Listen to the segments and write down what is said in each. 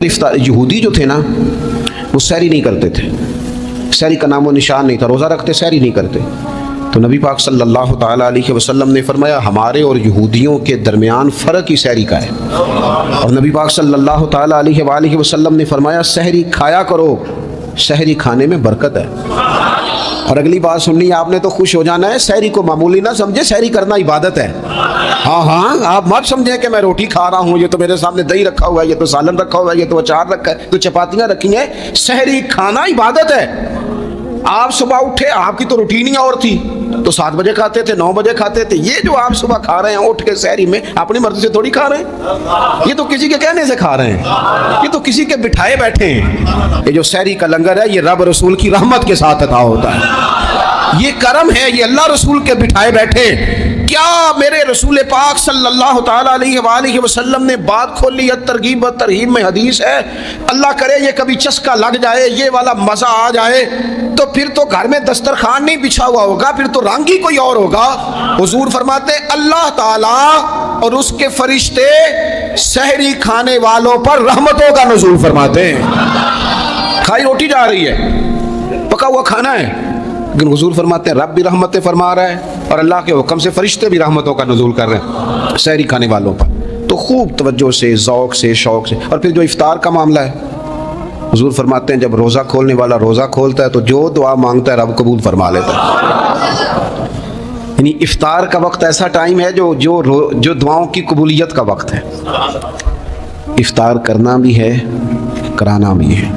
यहूदी जो थे ना, वो सहरी नहीं करते थे। सहरी का नामो निशान नहीं था, रोज़ा रखते सहरी नहीं करते। तो नबी पाक सल्लल्लाहु ताला अलैहि वसल्लम ने फरमाया हमारे और यहूदियों के दरमियान फ़र्क ही सहरी का है। और नबी पाक सल्लल्लाहु ताला अलैहि वसल्लम ने फरमाया सहरी खाया करो, सहरी खाने में बरकत है। और अगली बात सुननी है आपने तो खुश हो जाना है, सहरी को मामूली ना समझे, सहरी करना इबादत है। हाँ हाँ, आप मत समझे कि मैं रोटी खा रहा हूँ, ये तो मेरे सामने दही रखा हुआ है, ये तो सालन रखा हुआ है, ये तो अचार रखा है, तो चपातियाँ रखी हैं। सहरी खाना इबादत है। आप सुबह उठे, आपकी तो रूटीन ही और थी, तो 7 बजे खाते थे, 9 बजे खाते थे। ये जो आप सुबह खा रहे हैं उठ के सहरी में, अपनी मर्जी से थोड़ी खा रहे हैं, ये तो किसी के कहने से खा रहे हैं, ये तो किसी के बिठाए बैठे हैं। ये जो सहरी का लंगर है, ये रब रसूल की रहमत के साथ अता होता है, ये करम है, ये अल्लाह रसूल के बिठाए बैठे। क्या मेरे रसूल पाक सल्लल्लाहु ताला अलैहि वसल्लम ने बात खोली है, तरगीब व तरहीब में हदीस है। अल्लाह करे ये कभी चस्का लग जाए, ये वाला मजा आ जाए, तो फिर तो घर में दस्तरखान नहीं बिछा हुआ होगा, फिर तो रंग ही कोई और होगा। हुजूर फरमाते अल्लाह ताला और उसके फरिश्ते सहरी खाने वालों पर रहमतों का नुज़ूल फरमाते हैं। खाई रोटी जा रही है, पका हुआ खाना है, लेकिन हुजूर फरमाते हैं रब भी रहमतें फरमा रहा है और अल्लाह के हुक्म से फरिश्ते भी रहमतों का नुज़ूल कर रहे हैं सहरी खाने वालों पर। तो खूब तवज्जो से, ज़ौक़ से, शौक़ से। और फिर जो इफ्तार का मामला है, हुजूर फरमाते हैं जब रोज़ा खोलने वाला रोज़ा खोलता है तो जो दुआ मांगता है रब कबूल फरमा लेता है। यानी इफ्तार का वक्त ऐसा टाइम है जो दुआओं की कबूलियत का वक्त है। इफ्तार करना भी है, कराना भी है।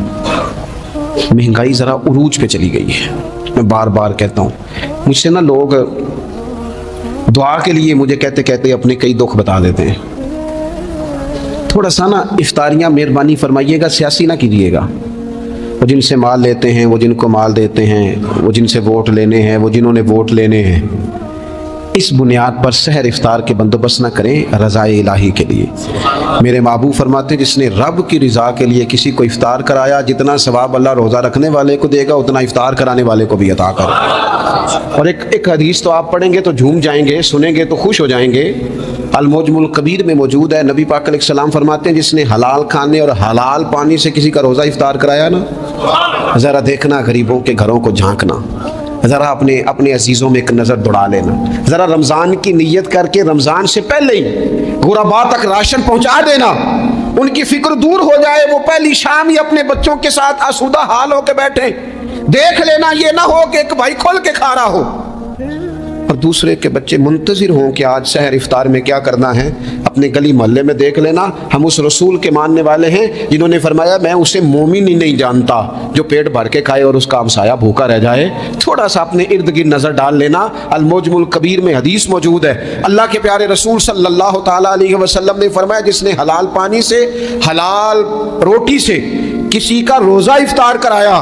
महंगाई ज़रा उरूज पे चली गई है, मैं बार बार कहता हूँ। मुझसे ना लोग दुआ के लिए मुझे कहते कहते अपने कई दुख बता देते हैं। थोड़ा सा ना इफ्तारियाँ मेहरबानी फरमाइएगा, सियासी ना कीजिएगा। वो जिनसे माल लेते हैं, वो जिनको माल देते हैं, वो जिनसे वोट लेने हैं, वो जिन्होंने वोट लेने हैं, इस बुनियाद पर सहर इफ्तार के बंदोबस्त ना करें रज़ाए इलाही के लिए। मेरे महबूब फरमाते जिसने रब की रज़ा के लिए किसी को इफ्तार कराया, जितना सवाब अल्लाह रोज़ा रखने वाले को देगा उतना इफ्तार कराने वाले को भी अता करेगा। और एक हदीस तो आप पढ़ेंगे तो झूम जाएंगे, सुनेंगे तो खुश हो जाएंगे। अल-मुअज्जमुल कबीर में मौजूद है, नबी पाक अलैहिस्सलाम फरमाते हैं जिसने हलाल खाने और हलाल पानी से किसी का रोज़ा इफ्तार कराया ना, ज़रा देखना गरीबों के घरों को झांकना, ज़रा अपने अजीज़ों में एक नज़र दौड़ा लेना, ज़रा रमज़ान की नीयत करके रमज़ान से पहले ही गुरबा तक राशन पहुँचा देना, उनकी फिक्र दूर हो जाए। वो पहली शाम ही अपने बच्चों के साथ आसूदा हाल होकर बैठे, देख लेना ये ना हो कि एक भाई खोल के खा रहा हो और दूसरे के बच्चे मुंतज़िर हों कि आज सहर इफ्तार में क्या करना है। अपने गली मोहल्ले में देख लेना, हम उस रसूल के मानने वाले हैं जिन्होंने फरमाया मैं उसे मोमिन ही नहीं जानता जो पेट भर के खाए और उसका हमसाया भूखा रह जाए। थोड़ा सा अपने इर्द गिर्द नज़र डाल लेना। अल-मुअज्जमुल कबीर में हदीस मौजूद है, अल्लाह के प्यारे रसूल सल्लल्लाहु ताला अलैहि वसल्लम ने फरमाया जिसने हलाल पानी से, हलाल रोटी से किसी का रोज़ा इफ्तार कराया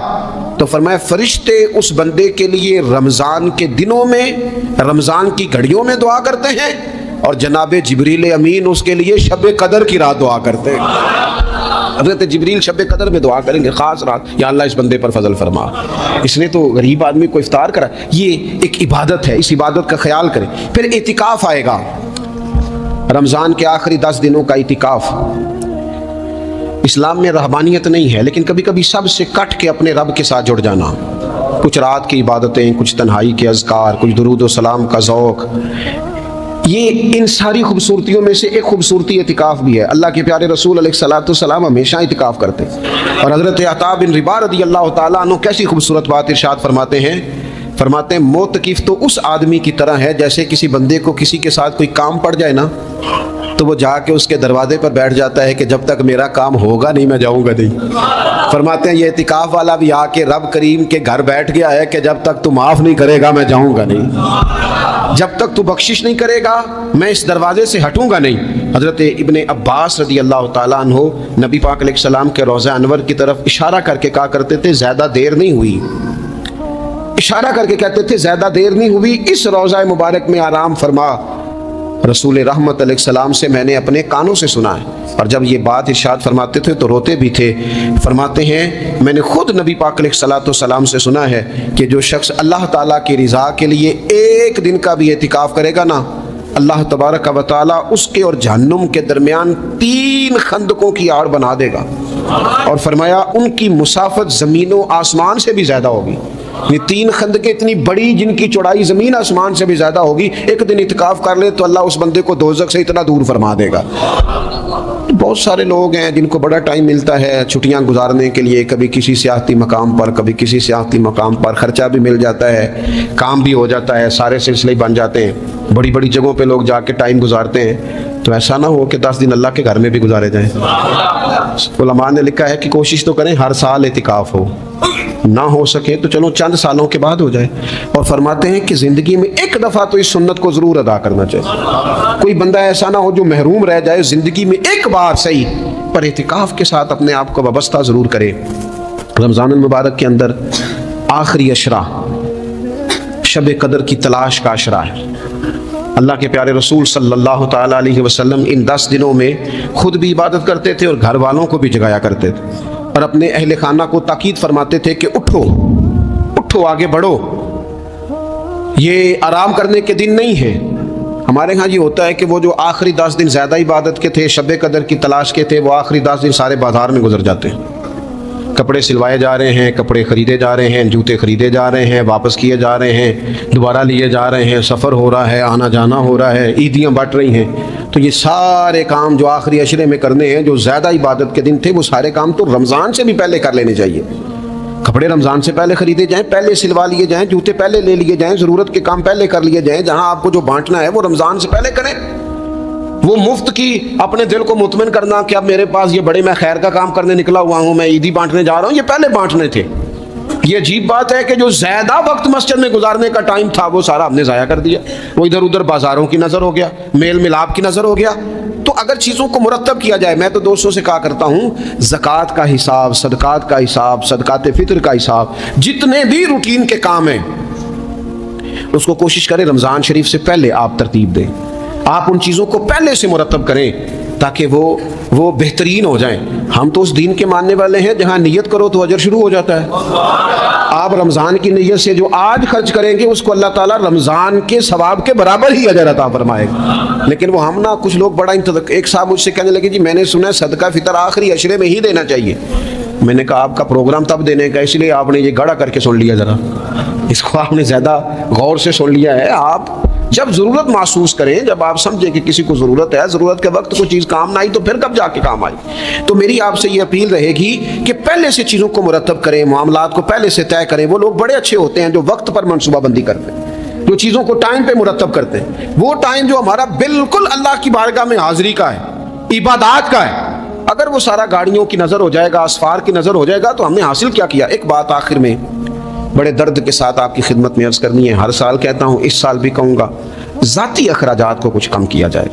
तो फरमाया फरिश्ते उस बंदे के लिए रमज़ान के दिनों में, रमज़ान की घड़ियों में दुआ करते हैं और जनाब जिब्रील अमीन उसके लिए शब कदर की रात दुआ करते हैं। हज़रत जिब्रील शब कदर में दुआ करेंगे, ख़ास रात, या अल्लाह इस बंदे पर फजल फरमा, इसने तो गरीब आदमी को इफ्तार करा। ये एक इबादत है, इस इबादत का ख्याल करें। फिर इतिकाफ़ आएगा, रमज़ान के आखिरी 10 दिनों का इतिकाफ़। इस्लाम में रहबानियत नहीं है, लेकिन कभी कभी सब से कट के अपने रब के साथ जुड़ जाना। कुछ रात की इबादतें, कुछ तन्हाई के अज़कार, कुछ दुरूद व सलाम का ज़ौक़, ये इन सारी खूबसूरतियों में से एक खूबसूरती इतिकाफ़ भी है। अल्लाह के प्यारे रसूल अलैहिस्सलातु वस्सलाम हमेशा इतिकाफ़ करते और हज़रत अता बिन रिबा रज़ियल्लाहु ताला अन्हु कैसी खूबसूरत बात इरशाद फरमाते हैं मोतकिफ़ तो उस आदमी की तरह है जैसे किसी बंदे को किसी के साथ कोई काम पड़ जाए ना तो वो जाके उसके दरवाजे पर बैठ जाता है कि जब तक मेरा काम होगा नहीं मैं जाऊंगा नहीं। फरमाते हैं ये इतिकाफ वाला भी आके रब करीम के घर बैठ गया है कि जब तक तू माफ़ नहीं करेगा मैं जाऊंगा नहीं, जब तक तू बख्शिश नहीं करेगा मैं इस दरवाजे से हटूंगा नहीं। हज़रत इब्ने अब्बास रज़ियल्लाहु ताला अन्हु नबी पाक अलैहिस्सलाम के रोज़ा अनवर की तरफ इशारा करके कहा करते थे ज़्यादा देर नहीं हुई, इशारा करके कहते थे ज़्यादा देर नहीं हुई, इस रोज़ा मुबारक में आराम फरमा। रसूल रहमत अलैहिस्सलाम से मैंने अपने कानों से सुना है और जब ये बात इरशाद फरमाते थे तो रोते भी थे। फरमाते हैं मैंने खुद नबी पाक अलैहिस्सलाम से सुना है कि जो शख्स अल्लाह ताला की रिज़ा के लिए एक दिन का भी एतिकाफ़ करेगा ना अल्लाह तबारक व तआला उसके और जहन्नुम के दरमियान 3 खंदकों की आड़ बना देगा और फरमाया उनकी मुसाफत ज़मीन व आसमान से भी ज़्यादा होगी। ये 3 खंदकें इतनी बड़ी जिनकी चौड़ाई ज़मीन आसमान से भी ज़्यादा होगी। एक दिन इत्काफ कर ले तो अल्लाह उस बंदे को दोज़ख से इतना दूर फरमा देगा। बहुत सारे लोग हैं जिनको बड़ा टाइम मिलता है छुट्टियां गुजारने के लिए, कभी किसी सियाहती मकाम पर, कभी किसी सियाहती मकाम पर, खर्चा भी मिल जाता है, काम भी हो जाता है, सारे सिलसिले बन जाते हैं, बड़ी बड़ी जगहों पे लोग जाके टाइम गुजारते हैं। तो ऐसा ना हो कि 10 दिन अल्लाह के घर में भी गुजारे जाएं। उलमा ने लिखा है कि कोशिश तो करें हर साल इतिकाफ हो, ना हो सके तो चलो चंद सालों के बाद हो जाए। और फरमाते हैं कि ज़िंदगी में एक दफ़ा तो इस सुन्नत को ज़रूर अदा करना चाहिए। कोई बंदा ऐसा ना हो जो महरूम रह जाए, ज़िंदगी में एक बार सही पर इतिकाफ के साथ अपने आप को वाबस्ता ज़रूर करे। रमज़ान मुबारक के अंदर आखिरी अशरा शब कदर की तलाश का अशरा है। अल्लाह के प्यारे रसूल सल्लल्लाहु ताला अलैहि वसल्लम इन 10 दिनों में खुद भी इबादत करते थे और घर वालों को भी जगाया करते थे और अपने अहले खाना को ताकीद फरमाते थे कि उठो उठो, आगे बढ़ो, ये आराम करने के दिन नहीं है। हमारे यहाँ ये होता है कि वो जो आखिरी 10 दिन ज़्यादा इबादत के थे, शब कदर की तलाश के थे, वो आखिरी 10 दिन सारे बाजार में गुजर जाते हैं। कपड़े सिलवाए जा रहे हैं, कपड़े ख़रीदे जा रहे हैं, जूते ख़रीदे जा रहे हैं, वापस किए जा रहे हैं, दोबारा लिए जा रहे हैं, सफ़र हो रहा है, आना जाना हो रहा है, ईदियाँ बट रही हैं। तो ये सारे काम जो आखिरी अशरे में करने हैं, जो ज़्यादा इबादत के दिन थे, वो सारे काम तो रमज़ान से भी पहले कर लेने चाहिए। कपड़े रमज़ान से पहले ख़रीदे जाएँ, पहले सिलवा लिए जाएँ, जूते पहले ले लिए जाएँ, ज़रूरत के काम पहले कर लिए जाएँ। जहाँ आपको जो बांटना है वो रमज़ान से पहले करें। वो मुफ्त की अपने दिल को मुतमिन करना कि अब मेरे पास ये बड़े, मैं खैर का काम करने निकला हुआ हूँ, मैं ईदी बांटने जा रहा हूँ, ये पहले बांटने थे। ये अजीब बात है कि जो ज़्यादा वक्त मस्जिद में गुजारने का टाइम था वो सारा हमने ज़ाया कर दिया। वो इधर उधर बाजारों की नज़र हो गया, मेल मिलाप की नज़र हो गया। तो अगर चीज़ों को मुरतब किया जाए, मैं तो दोस्तों से कहा करता हूँ, ज़कात का हिसाब, सदकात का हिसाब, सदकात फ़ितर का हिसाब, जितने भी रूटीन के काम हैं उसको कोशिश करें रमज़ान शरीफ से पहले आप तरतीब दें। आप उन चीज़ों को पहले से मुरतब करें ताकि वो बेहतरीन हो जाएं। हम तो उस दीन के मानने वाले हैं जहाँ नियत करो तो अजर शुरू हो जाता है। आप रमज़ान की नियत से जो आज खर्च करेंगे उसको अल्लाह ताला रमज़ान के सवाब के बराबर ही अजर अता फरमाएगा। लेकिन वो हम ना, कुछ लोग बड़ा एक साहब मुझसे कहने लगे, जी मैंने सुना है सदका फ़ितर आखिरी अशरे में ही देना चाहिए। मैंने कहा आपका प्रोग्राम तब देने का, इसलिए आपने ये गड़ा करके सुन लिया, ज़रा इसको आपने ज़्यादा गौर से सुन लिया है। आप जब ज़रूरत महसूस करें, जब आप समझें कि किसी को ज़रूरत है, ज़रूरत के वक्त कोई चीज़ काम ना आई तो फिर कब जाके काम आई। तो मेरी आपसे ये अपील रहेगी कि पहले से चीज़ों को मुरतब करें, मामलात को पहले से तय करें। वो लोग बड़े अच्छे होते हैं जो वक्त पर मनसूबाबंदी करते हैं, जो चीज़ों को टाइम पे मुरतब करते हैं। वो टाइम जो हमारा बिल्कुल अल्लाह की बारगाह में हाज़िरी का है, इबादत का है, अगर वो सारा गाड़ियों की नज़र हो जाएगा, असफार की नज़र हो जाएगा, तो हमने हासिल क्या किया। एक बात आखिर में बड़े दर्द के साथ आपकी खिदमत में अर्ज़ करनी है, हर साल कहता हूँ, इस साल भी कहूँगा, ज़ाती अखराजात को कुछ कम किया जाए।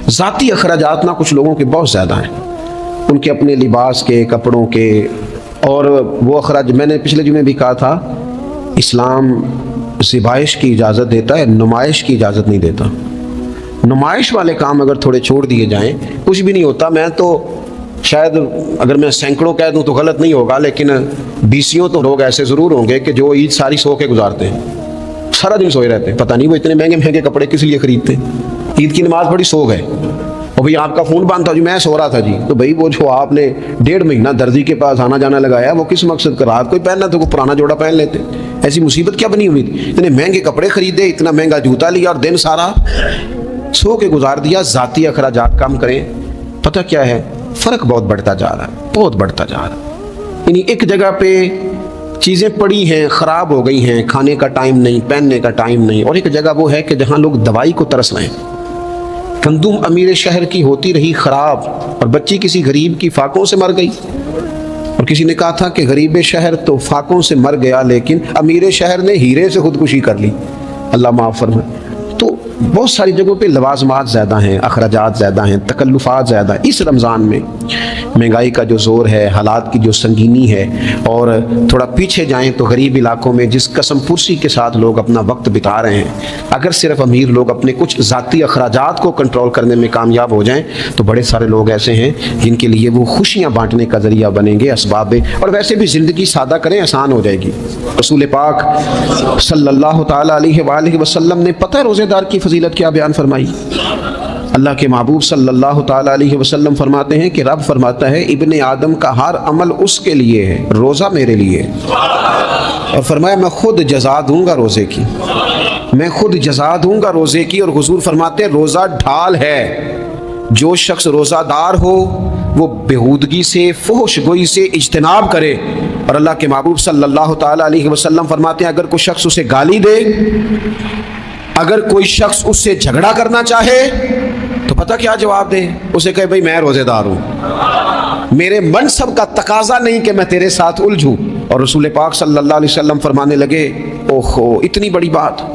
ज़ाती अखराजात ना कुछ लोगों के बहुत ज़्यादा हैं, उनके अपने लिबास के, कपड़ों के, और वो अखराज मैंने पिछले जुमे भी कहा था, इस्लाम ज़िबाइश की इजाज़त देता है, नुमाइश की इजाज़त नहीं देता। नुमाइश वाले काम अगर थोड़े छोड़ दिए जाएँ कुछ भी नहीं होता। मैं तो शायद अगर मैं सैकड़ों कह दूं तो गलत नहीं होगा, लेकिन 20 तो लोग ऐसे ज़रूर होंगे कि जो ईद सारी सो के गुजारते हैं, सारा दिन सोए रहते हैं। पता नहीं वो इतने महंगे महंगे कपड़े किस लिए खरीदते हैं। ईद की नमाज बड़ी सो गए और भाई आपका फ़ोन बंद था जी, मैं सो रहा था जी, तो भाई वो जो आपने 1.5 महीना दर्जी के पास आना जाना लगाया, वो किस मकसद का, रात कोई पहनना तो कोई पुराना जोड़ा पहन लेते। ऐसी मुसीबत क्या बनी हुई थी, इतने महंगे कपड़े खरीदे, इतना महंगा जूता लिया और दिन सारा सो के गुजार दिया। ज़ाती अखराजात कम करें। पता क्या है, फ़र्क बहुत बढ़ता जा रहा है, बहुत बढ़ता जा रहा है। यानी एक जगह पे चीज़ें पड़ी हैं, ख़राब हो गई हैं, खाने का टाइम नहीं, पहनने का टाइम नहीं, और एक जगह वो है कि जहाँ लोग दवाई को तरस रहे हैं। गंदुम अमीर शहर की होती रही ख़राब और बच्ची किसी गरीब की फाकों से मर गई। और किसी ने कहा था कि गरीब शहर तो फाकों से मर गया, लेकिन अमीर शहर ने हीरे से खुदकुशी कर ली, अल्लाह माफ़ फरमाए। तो बहुत सारी जगहों पे लवाज़मात ज़्यादा हैं, अखराजात ज़्यादा हैं, तकल्लुफ़ात ज़्यादा। इस रमज़ान में महंगाई का जो ज़ोर है, हालात की जो संगीनी है, और थोड़ा पीछे जाएं तो गरीब इलाकों में जिस कसम पुरसी के साथ लोग अपना वक्त बिता रहे हैं, अगर सिर्फ अमीर लोग अपने कुछ ज़ाती अखराजात को कंट्रोल करने में कामयाब हो जाएं तो बड़े सारे लोग ऐसे हैं जिनके लिए वो खुशियाँ बांटने का ज़रिया बनेंगे, असबाब। और वैसे भी ज़िंदगी सादा करें, आसान हो जाएगी। रसूल पाक सल्लल्लाहु ताला अलैहि वसल्लम ने पता है रोज़ेदार की फजीलत क्या बयान फरमाई? अल्लाह के महबूब सल्लल्लाहु ताला अलैहि वसल्लम फरमाते हैं कि रब फरमाता है इब्ने आदम का हर अमल उसके लिए है, रोज़ा मेरे लिए। और फरमाया मैं खुद जज़ा दूंगा रोज़े की, मैं खुद जज़ा दूंगा रोज़े की। और हुजूर फरमाते हैं रोज़ा ढाल है, जो शख्स रोज़ादार हो वो बेहूदगी से, फुहश गोई से इज्तनाब करे। और अल्लाह के महबूब सल्लल्लाहु ताला अलैहि वसल्लम फरमाते हैं अगर कोई शख्स उसे गाली दे, अगर कोई शख्स उससे झगड़ा करना चाहे तो पता क्या जवाब दे? उसे कहे भाई मैं रोज़ेदार हूँ, मेरे मनसब का तकाजा नहीं कि मैं तेरे साथ उलझूँ। और रसूल पाक सल्लल्लाहु अलैहि वसल्लम फरमाने लगे ओहो इतनी बड़ी बात।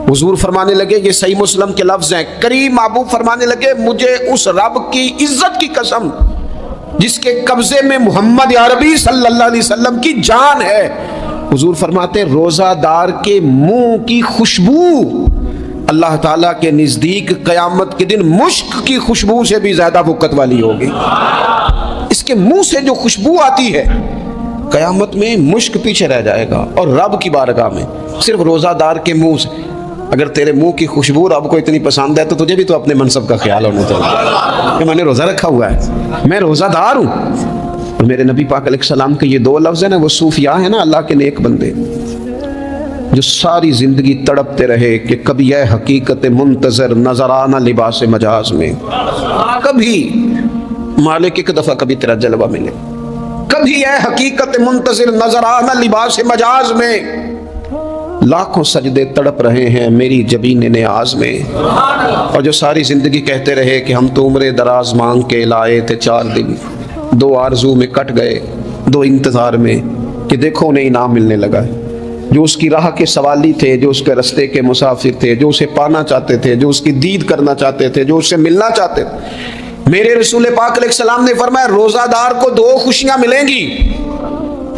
हुजूर फरमाने लगे, ये सही मुस्लिम के लफ्ज़ हैं, करीम महबूब फरमाने लगे मुझे उस रब की इज्जत की कसम जिसके कब्जे में मोहम्मद अरबी सल्लल्लाहु अलैहि वसल्लम की जान है। हुजूर फरमाते रोज़ादार के मुंह की खुशबू अल्लाह ताला के नज़दीक क़यामत के दिन मुश्क की खुशबू से भी ज़्यादा वक़्त वाली होगी। इसके मुंह से जो खुशबू आती है क़यामत में मुश्क पीछे रह जाएगा। और रब की बारगाह में सिर्फ रोज़ादार के मुंह से, अगर तेरे मुंह की खुशबू रब को इतनी पसंद है तो तुझे भी तो अपने मनसब का ख्याल होना चाहिए कि मैंने रोज़ा रखा हुआ है, मैं रोज़ादार हूँ। और मेरे नबी पाक अलैहिस्सलाम के ये दो लफ्ज़ हैं ना, वो सूफिया है ना, अल्लाह के नेक बंदे जो सारी ज़िंदगी तड़पते रहे कि कभी यह हकीकत मुंतज़र नज़र आना लिबास मजाज में, कभी मालिक एक दफ़ा कभी तेरा जलवा मिले, कभी यह हकीकत मुंतज़र नज़र आना लिबास मजाज में। लाखों सजदे तड़प रहे हैं मेरी जबीन नियाज में। और जो सारी ज़िंदगी कहते रहे कि हम तो उम्र दराज मांग के लाए थे 4 दिन, 2 आरजू में कट गए, 2 इंतज़ार में कि देखो उन्हें इनाम मिलने लगा। जो उसकी राह के सवाली थे, जो उसके रास्ते के मुसाफिर थे, जो उसे पाना चाहते थे, जो उसकी दीद करना चाहते थे, जो उससे मिलना चाहते थे, मेरे रसूल पाक अलैहिस्सलाम ने फरमाया रोज़ादार को 2 खुशियां मिलेंगी।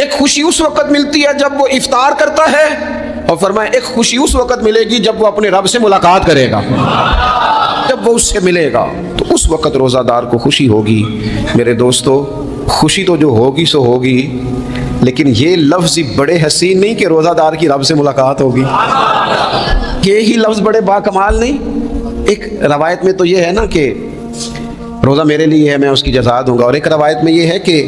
एक खुशी उस वक्त मिलती है जब वो इफ्तार करता है, और फरमाया एक खुशी उस वक्त मिलेगी जब वो अपने रब से मुलाकात करेगा, जब वो उससे मिलेगा तो उस वक्त रोज़ादार को खुशी होगी। मेरे दोस्तों खुशी तो जो होगी सो होगी, लेकिन ये लफ्ज़ ही बड़े हसीन नहीं कि रोज़ादार की रब से मुलाकात होगी। ये ही लफ्ज़ बड़े बाकमाल नहीं। एक रवायत में तो ये है ना कि रोज़ा मेरे लिए है, मैं उसकी जज़ा दूंगा, और एक रवायत में ये है कि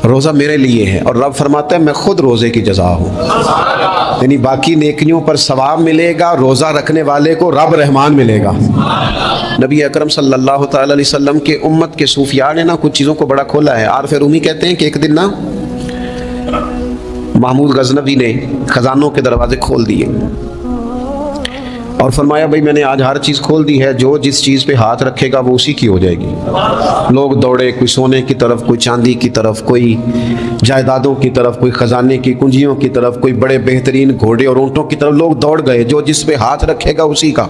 रोज़ा मेरे लिए है और रब फरमाता है मैं खुद रोज़े की जज़ा हूँ। यानी बाकी नेकियों पर सवाब मिलेगा, रोज़ा रखने वाले को रब रहमान मिलेगा। नबी अकरम सल्लल्लाहु ताला अलैहि वसल्लम के उम्मत के सूफिया ने ना कुछ चीज़ों को बड़ा खोला है। आरफ रूमी कहते हैं कि एक दिन ना महमूद गजनवी ने खजानों के दरवाजे खोल दिए और फरमाया भाई मैंने आज हर चीज़ खोल दी है, जो जिस चीज़ पे हाथ रखेगा वो उसी की हो जाएगी। लोग दौड़े, कोई सोने की तरफ, कोई चांदी की तरफ, कोई जायदादों की तरफ, कोई ख़जाने की कुंजियों की तरफ, कोई बड़े बेहतरीन घोड़े और ऊँटों की तरफ लोग दौड़ गए, जो जिस पे हाथ रखेगा उसी का।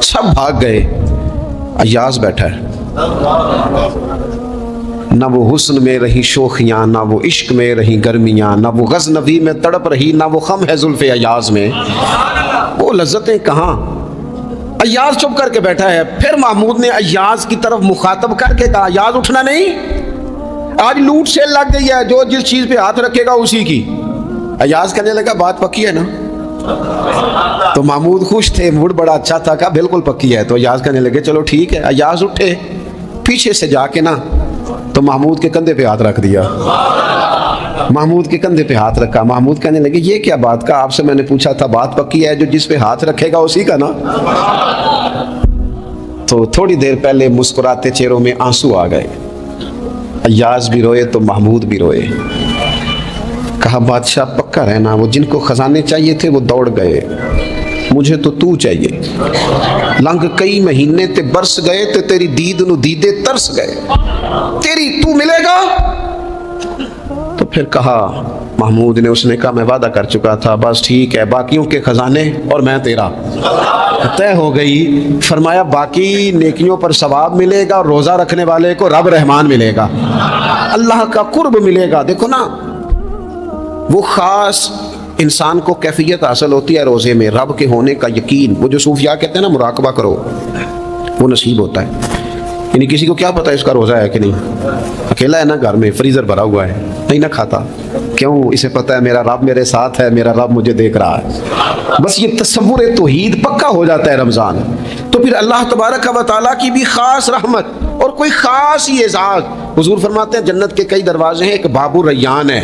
सब भाग गए, अय्याज बैठा है। ना वो हुस्न में रही शोखियाँ, ना वो इश्क में रही गर्मियाँ, ना वो गज़नवी में तड़प रही, ना वो खम है जुल्फ़े अय्याज में, वो लज्जतें कहाँ। अय्याज चुप करके बैठा है। फिर महमूद ने अय्याज की तरफ मुखातब करके कहा अय्याज उठना नहीं, आज लूट सेल लग गई है, जो जिस चीज़ पे हाथ रखेगा उसी की। अय्याज कहने लगा बात पक्की है ना? तो महमूद खुश थे, मूड बड़ा अच्छा था, कहा बिल्कुल पक्की है। तो अय्याज कहने लगे चलो ठीक है। अय्याज उठे, पीछे से जाके ना तो महमूद के कंधे पे हाथ रख दिया। महमूद के कंधे पे हाथ रखा। महमूद कहने लगे ये क्या बात का, आपसे मैंने पूछा था बात पक्की है, जो जिस पे हाथ रखेगा उसी का ना। तो थोड़ी देर पहले मुस्कुराते चेहरों में आंसू आ गए। अय्याज भी रोए तो महमूद भी रोए। कहा बादशाह पक्का रहना, वो जिनको खजाने चाहिए थे वो दौड़ गए, मुझे तो तू चाहिए। लंघ कई महीने ते बरस गए ते तेरी दीद नु दीदे तरस गए, तेरी तू मिलेगा। तो फिर कहा महमूद ने, उसने कहा मैं वादा कर चुका था, बस ठीक है, बाकियों के खजाने और मैं तेरा, तय हो गई। फरमाया बाकी नेकियों पर सवाब मिलेगा और रोज़ा रखने वाले को रब रहमान मिलेगा, अल्लाह का कुर्ब मिलेगा। देखो ना, वो ख़ास इंसान को कैफियत हासिल होती है रोज़े में, रब के होने का यकीन। वो जो सूफिया कहते हैं ना मुराकबा करो, वो नसीब होता है। यानी किसी को क्या पता इसका रोज़ा है कि नहीं, अकेला है ना घर में, फ्रीज़र भरा हुआ है, नहीं ना खाता, क्यों? इसे पता है मेरा रब मेरे साथ है, मेरा रब मुझे देख रहा है। बस ये तसव्वुर तौहीद पक्का हो जाता है रमज़ान। तो फिर अल्लाह तबारक व तआला की भी ख़ास रहमत और कोई ख़ास ही एजाज़। हुज़ूर फरमाते हैं जन्नत के कई दरवाजे हैं, एक बाबू रैयान है,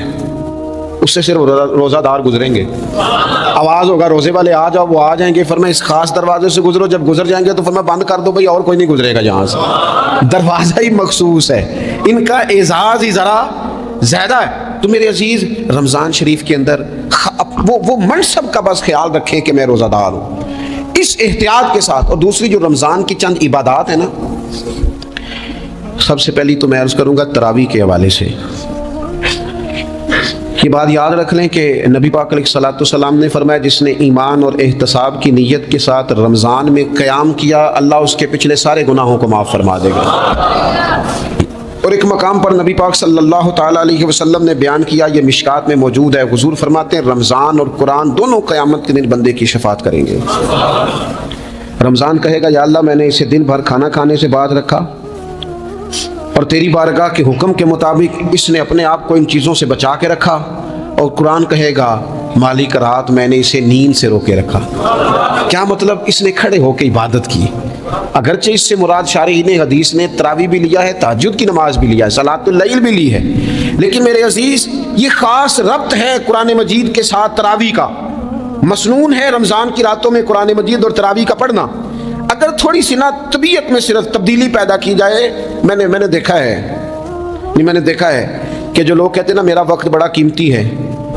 उससे सिर्फ रोज़ादार गुजरेंगे। आवाज़ होगा रोज़े वाले आ जाओ, वो आ जाएंगे। फरमाया इस खास दरवाजे से गुजरो, जब गुजर जाएंगे तो फरमाया बंद कर दो भाई, और कोई नहीं गुजरेगा यहाँ से, दरवाज़ा ही मखसूस है। इनका एजाज़ ही ज़रा ज़्यादा है। तो मेरे अजीज़, रमज़ान शरीफ के अंदर वो मनसब का बस ख्याल रखें कि मैं रोज़ादार हूँ, इस एहतियात के साथ। और दूसरी जो रमज़ान की चंद इबादात है ना, सबसे पहली तो मैं अर्ज़ करूँगा तरावी के हवाले से। ये बात याद रख लें कि नबी पाक अलैहिस्सलाम ने फरमाया जिसने ईमान और एहतसाब की नीयत के साथ रमज़ान में क़याम किया, अल्लाह उसके पिछले सारे गुनाहों को माफ़ फरमा देगा। और एक मकाम पर नबी पाक सल्लल्लाहु ताला अलैहि वसल्लम ने बयान किया, ये मिशकात में मौजूद है। हुजूर फरमाते हैं रमज़ान और कुरान दोनों क़यामत के दिन बंदे की शफात करेंगे। रमज़ान कहेगा या अल्लाह मैंने इसे दिन भर खाना खाने से बात रखा और तेरी बारगाह के हुक्म के मुताबिक इसने अपने आप को इन चीज़ों से बचा के रखा। और कुरान कहेगा मालिक रात मैंने इसे नींद से रोके रखा। क्या मतलब? इसने खड़े होकर इबादत की। अगरचे इससे मुराद शारीन हदीस ने तरावी भी लिया है, तहज्जुद की नमाज भी लिया है, सलातुल लैल भी ली है, लेकिन मेरे अजीज़ ये ख़ास रब्त है कुरान मजीद के साथ तरावी का। मसनून है रमज़ान की रातों में कुरान मजीद और तरावी का पढ़ना। अगर थोड़ी सी ना तबीयत में सिर्फ तब्दीली पैदा की जाए, मैंने देखा है कि जो लोग कहते हैं ना मेरा वक्त बड़ा कीमती है,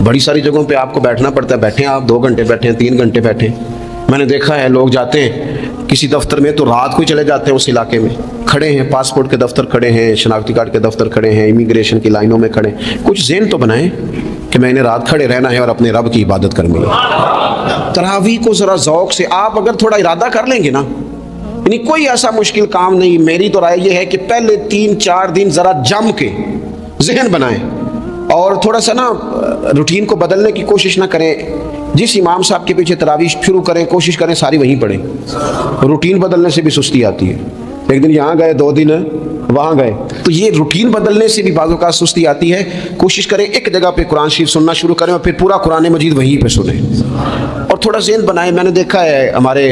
बड़ी सारी जगहों पे आपको बैठना पड़ता है, बैठे आप 2 घंटे बैठे, 3 घंटे बैठे। मैंने देखा है लोग जाते हैं किसी दफ्तर में तो रात को ही चले जाते हैं, उस इलाके में खड़े हैं, पासपोर्ट के दफ्तर खड़े हैं, शनाख्ती कार्ड के दफ्तर खड़े हैं, इमिग्रेशन की लाइनों में खड़े। कुछ ज़हन तो बनाएं कि मैंने रात खड़े रहना है और अपने रब की इबादत करनी है। तरावी को ज़रा ज़ौक़ से आप अगर थोड़ा इरादा कर लेंगे ना, यानी कोई ऐसा मुश्किल काम नहीं। मेरी तो राय ये है कि पहले 3-4 दिन ज़रा जम के जहन बनाएं और थोड़ा सा ना रूटीन को बदलने की कोशिश ना करें। जिस इमाम साहब के पीछे तरावी शुरू करें, कोशिश करें सारी वहीं पढ़ें। रूटीन बदलने से भी सुस्ती आती है। एक दिन यहाँ गए, 2 दिन वहाँ गए, तो ये रूटीन बदलने से भी बाज़ों का सुस्ती आती है। कोशिश करें एक जगह पे कुरान शरीफ सुनना शुरू करें और फिर पूरा कुरान मजीद वहीं पे सुने और थोड़ा ज़हन बनाएं। मैंने देखा है हमारे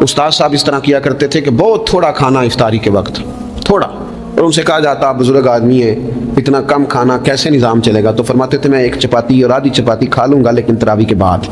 उस्ताद साहब इस तरह किया करते थे कि बहुत थोड़ा खाना इफ्तारी के वक्त, थोड़ा, और उनसे कहा जाता आप बुजुर्ग आदमी है, इतना कम खाना कैसे निज़ाम चलेगा? तो फरमाते थे मैं 1 चपाती और आधी चपाती खा लूँगा, लेकिन तरावी के बाद।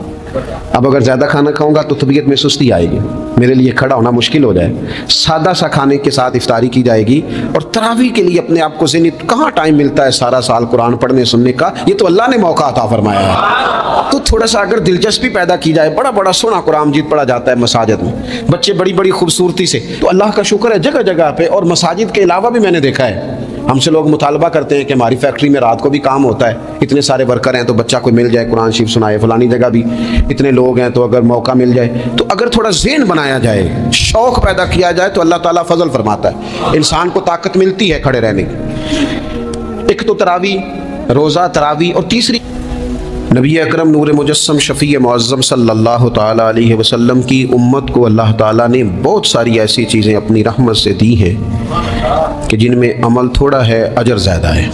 अब अगर ज़्यादा खाना खाऊंगा तो तबीयत में सुस्ती आएगी, मेरे लिए खड़ा होना मुश्किल हो जाए। सादा सा खाने के साथ इफ्तारी की जाएगी। और तरावी के लिए अपने आप को ज़हनी, कहाँ टाइम मिलता है सारा साल कुरान पढ़ने सुनने का? ये तो अल्लाह ने मौका अता फरमाया है। तो थोड़ा सा अगर दिलचस्पी पैदा की जाए, बड़ा बड़ा सोना कुरान मजीद पढ़ा जाता है मसाजिद में, बच्चे बड़ी बड़ी खूबसूरती से, तो अल्लाह का शुक्र है जगह जगह पे। और मसाजिद के अलावा भी मैंने देखा है, हमसे लोग मुतालबा करते हैं कि हमारी फैक्ट्री में रात को भी काम होता है, इतने सारे वर्कर हैं तो बच्चा कोई मिल जाए कुरान शरीफ सुनाए, फलानी जगह भी इतने लोग हैं तो अगर मौका मिल जाए, तो अगर थोड़ा ज़हन बनाया जाए, शौक़ पैदा किया जाए, तो अल्लाह ताला फजल फरमाता है, इंसान को ताकत मिलती है खड़े रहने की। एक तो तरावी, रोज़ा, तरावी, और तीसरी नबी अकरम नूर मुजस्सम शफ़ी मुअज़्ज़म सल्लल्लाहु ताला अलैहि वसल्लम की उम्मत को अल्लाह ताला ने बहुत सारी ऐसी चीज़ें अपनी रहमत से दी हैं कि जिनमें अमल थोड़ा है, अजर ज़्यादा है।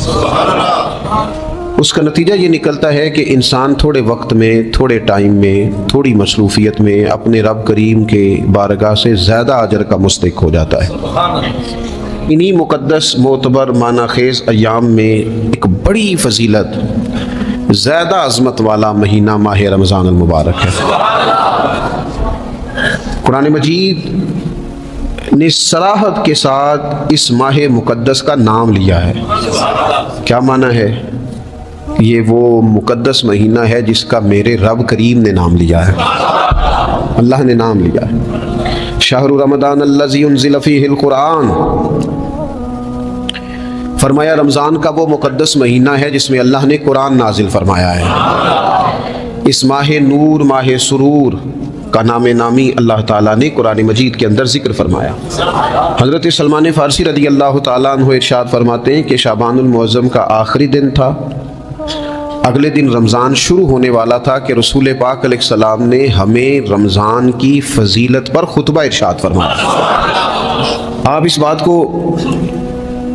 उसका नतीजा ये निकलता है कि इंसान थोड़े वक्त में, थोड़े टाइम में, थोड़ी मसरूफ़ियत में अपने रब करीम के बारगाह से ज़्यादा अजर का मुस्तहिक़ हो जाता है। इन्हीं मुक़द्दस मोतबर मानाखेज़ अय्याम में एक बड़ी फ़जीलत, ज़्यादा अज़मत वाला महीना माह रमज़ान मुबारक है। कुरान मजीद ने सराहत के साथ इस माह मुक़द्दस का नाम लिया है। क्या माना है? ये वो मुक़द्दस महीना है जिसका मेरे रब करीम ने नाम लिया है, अल्लाह ने नाम लिया है। शहरु रमज़ान अल्लज़ी उन्ज़िल फ़ीहिल कुरान, फरमाया रमज़ान का वो मुक़द्दस महीना है जिसमें अल्लाह ने कुरान नाजिल फरमाया है। इस माह नूर, माह सुरूर का नाम नामी अल्लाह ताला ने कुरान मजीद के अंदर ज़िक्र फरमाया। हज़रत सलमान फ़ारसी रज़ी अल्लाह ताला अन्हु इरशाद फरमाते हैं कि शाबानुल मुअज़्ज़म का आखिरी दिन था। अगले दिन रमज़ान शुरू होने वाला था कि रसूल पाक अलैहिस्सलाम ने हमें रमज़ान की फ़जीलत पर खुतबा इरशाद फरमाया। आप इस बात को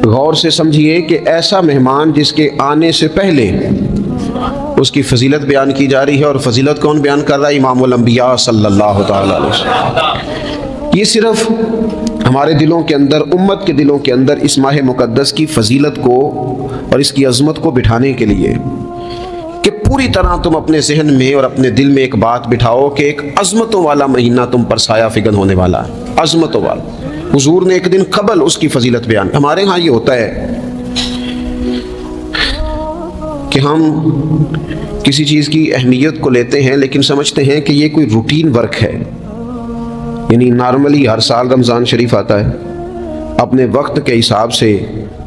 गौर से समझिए कि ऐसा मेहमान जिसके आने से पहले उसकी फ़जीलत बयान की जा रही है, और फ़जीलत कौन बयान कर रहा है? इमामुल अंबिया सल्लल्लाहु तआला अलैहि वसल्लम। ये सिर्फ हमारे दिलों के अंदर, उम्मत के दिलों के अंदर इस माह मुक़द्दस की फ़जीलत को और इसकी अज़मत को बिठाने के लिए कि पूरी तरह तुम अपने जहन में और अपने दिल में एक बात बिठाओ कि एक अज़मतों वाला महीना तुम पर साया फिगन होने वाला है, अज़मतों वाला। हुजूर ने एक दिन कबल उसकी फ़जीलत बयान। हमारे यहाँ ये होता है कि हम किसी चीज़ की अहमियत को लेते हैं लेकिन समझते हैं कि ये कोई रूटीन वर्क है। यानी नॉर्मली हर साल रमज़ान शरीफ आता है, अपने वक्त के हिसाब से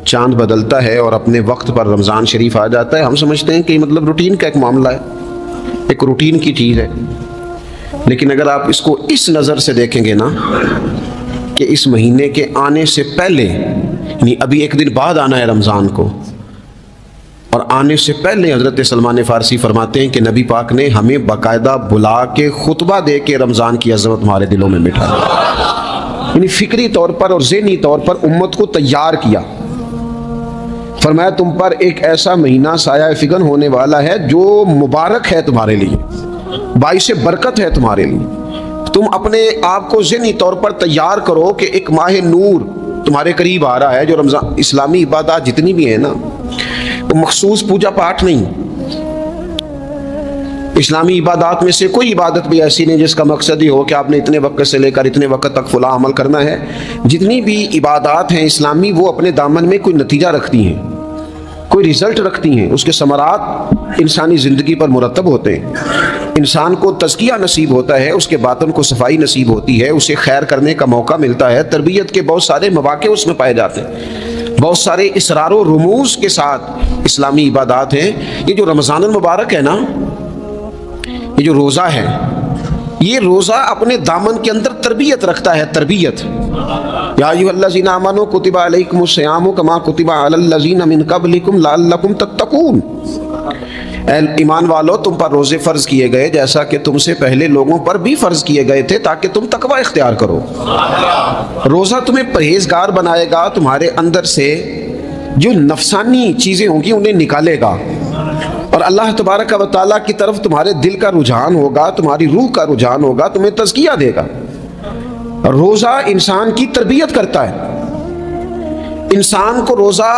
चांद बदलता है और अपने वक्त पर रमज़ान शरीफ आ जाता है। हम समझते हैं कि मतलब रूटीन का एक मामला है, एक रूटीन की चीज़ है। लेकिन अगर आप इसको इस नज़र से देखेंगे ना कि इस महीने के आने से पहले, यानी अभी एक दिन बाद आना है रमज़ान को, और आने से पहले हज़रत सलमान फ़ारसी फरमाते हैं कि नबी पाक ने हमें बाकायदा बुला के खुतबा दे के रमज़ान की अज़मत हमारे दिलों में बिठा दी। यानी फ़िक्री तौर पर और ज़हनी तौर पर उम्मत को तैयार किया। फरमाया तुम पर एक ऐसा महीना साया फिगन होने वाला है जो मुबारक है तुम्हारे लिए, बाइसे बरकत है तुम्हारे लिए। तुम अपने आप को ज़हनी तौर पर तैयार करो कि एक माह नूर तुम्हारे करीब आ रहा है। जो रमज़ान, इस्लामी इबादत जितनी भी है ना, वो मखसूस पूजा पाठ नहीं। इस्लामी इबादत में से कोई इबादत भी ऐसी नहीं जिसका मकसद ही हो कि आपने इतने वक्त से लेकर इतने वक्त तक फला अमल करना है। जितनी भी इबादत हैं इस्लामी, वो अपने दामन में कोई नतीजा रखती हैं, कोई रिज़ल्ट रखती हैं, उसके समरात इंसानी ज़िंदगी पर मुरतब होते हैं। इंसान को तज़किया नसीब होता है, उसके बातन को सफाई नसीब होती है, उसे खैर करने का मौका मिलता है। तरबियत के बहुत सारे मौके उसमें पाए जाते हैं, बहुत सारे इसरार व रुमूज़ के साथ इस्लामी इबादत हैं। ये जो रमज़ानुल मुबारक है ना, ये जो रोज़ा है, ये रोज़ा अपने दामन के अंदर तरबियत रखता है। तरबियत, या अय्युहल्लज़ीना आमनू कुतिबा अलैकुमुस सियामु कमा कुतिबा अलल्लज़ीना मिन क़ब्लिकुम लअल्लकुम तत्तक़ून। ईमान वालों, तुम पर रोज़े फ़र्ज़ किए गए जैसा कि तुमसे पहले लोगों पर भी फ़र्ज़ किए गए थे, ताकि तुम तकवा इख्तियार करो। रोज़ा तुम्हें परहेज़गार बनाएगा, तुम्हारे अंदर से जो नफसानी चीज़ें होंगी उन्हें निकालेगा, और अल्लाह तबारक व तआला की तरफ तुम्हारे दिल का रुझान होगा, तुम्हारी रूह का रुझान होगा, तुम्हें तज़किया देगा। रोज़ा इंसान की तरबियत करता है, इंसान को रोज़ा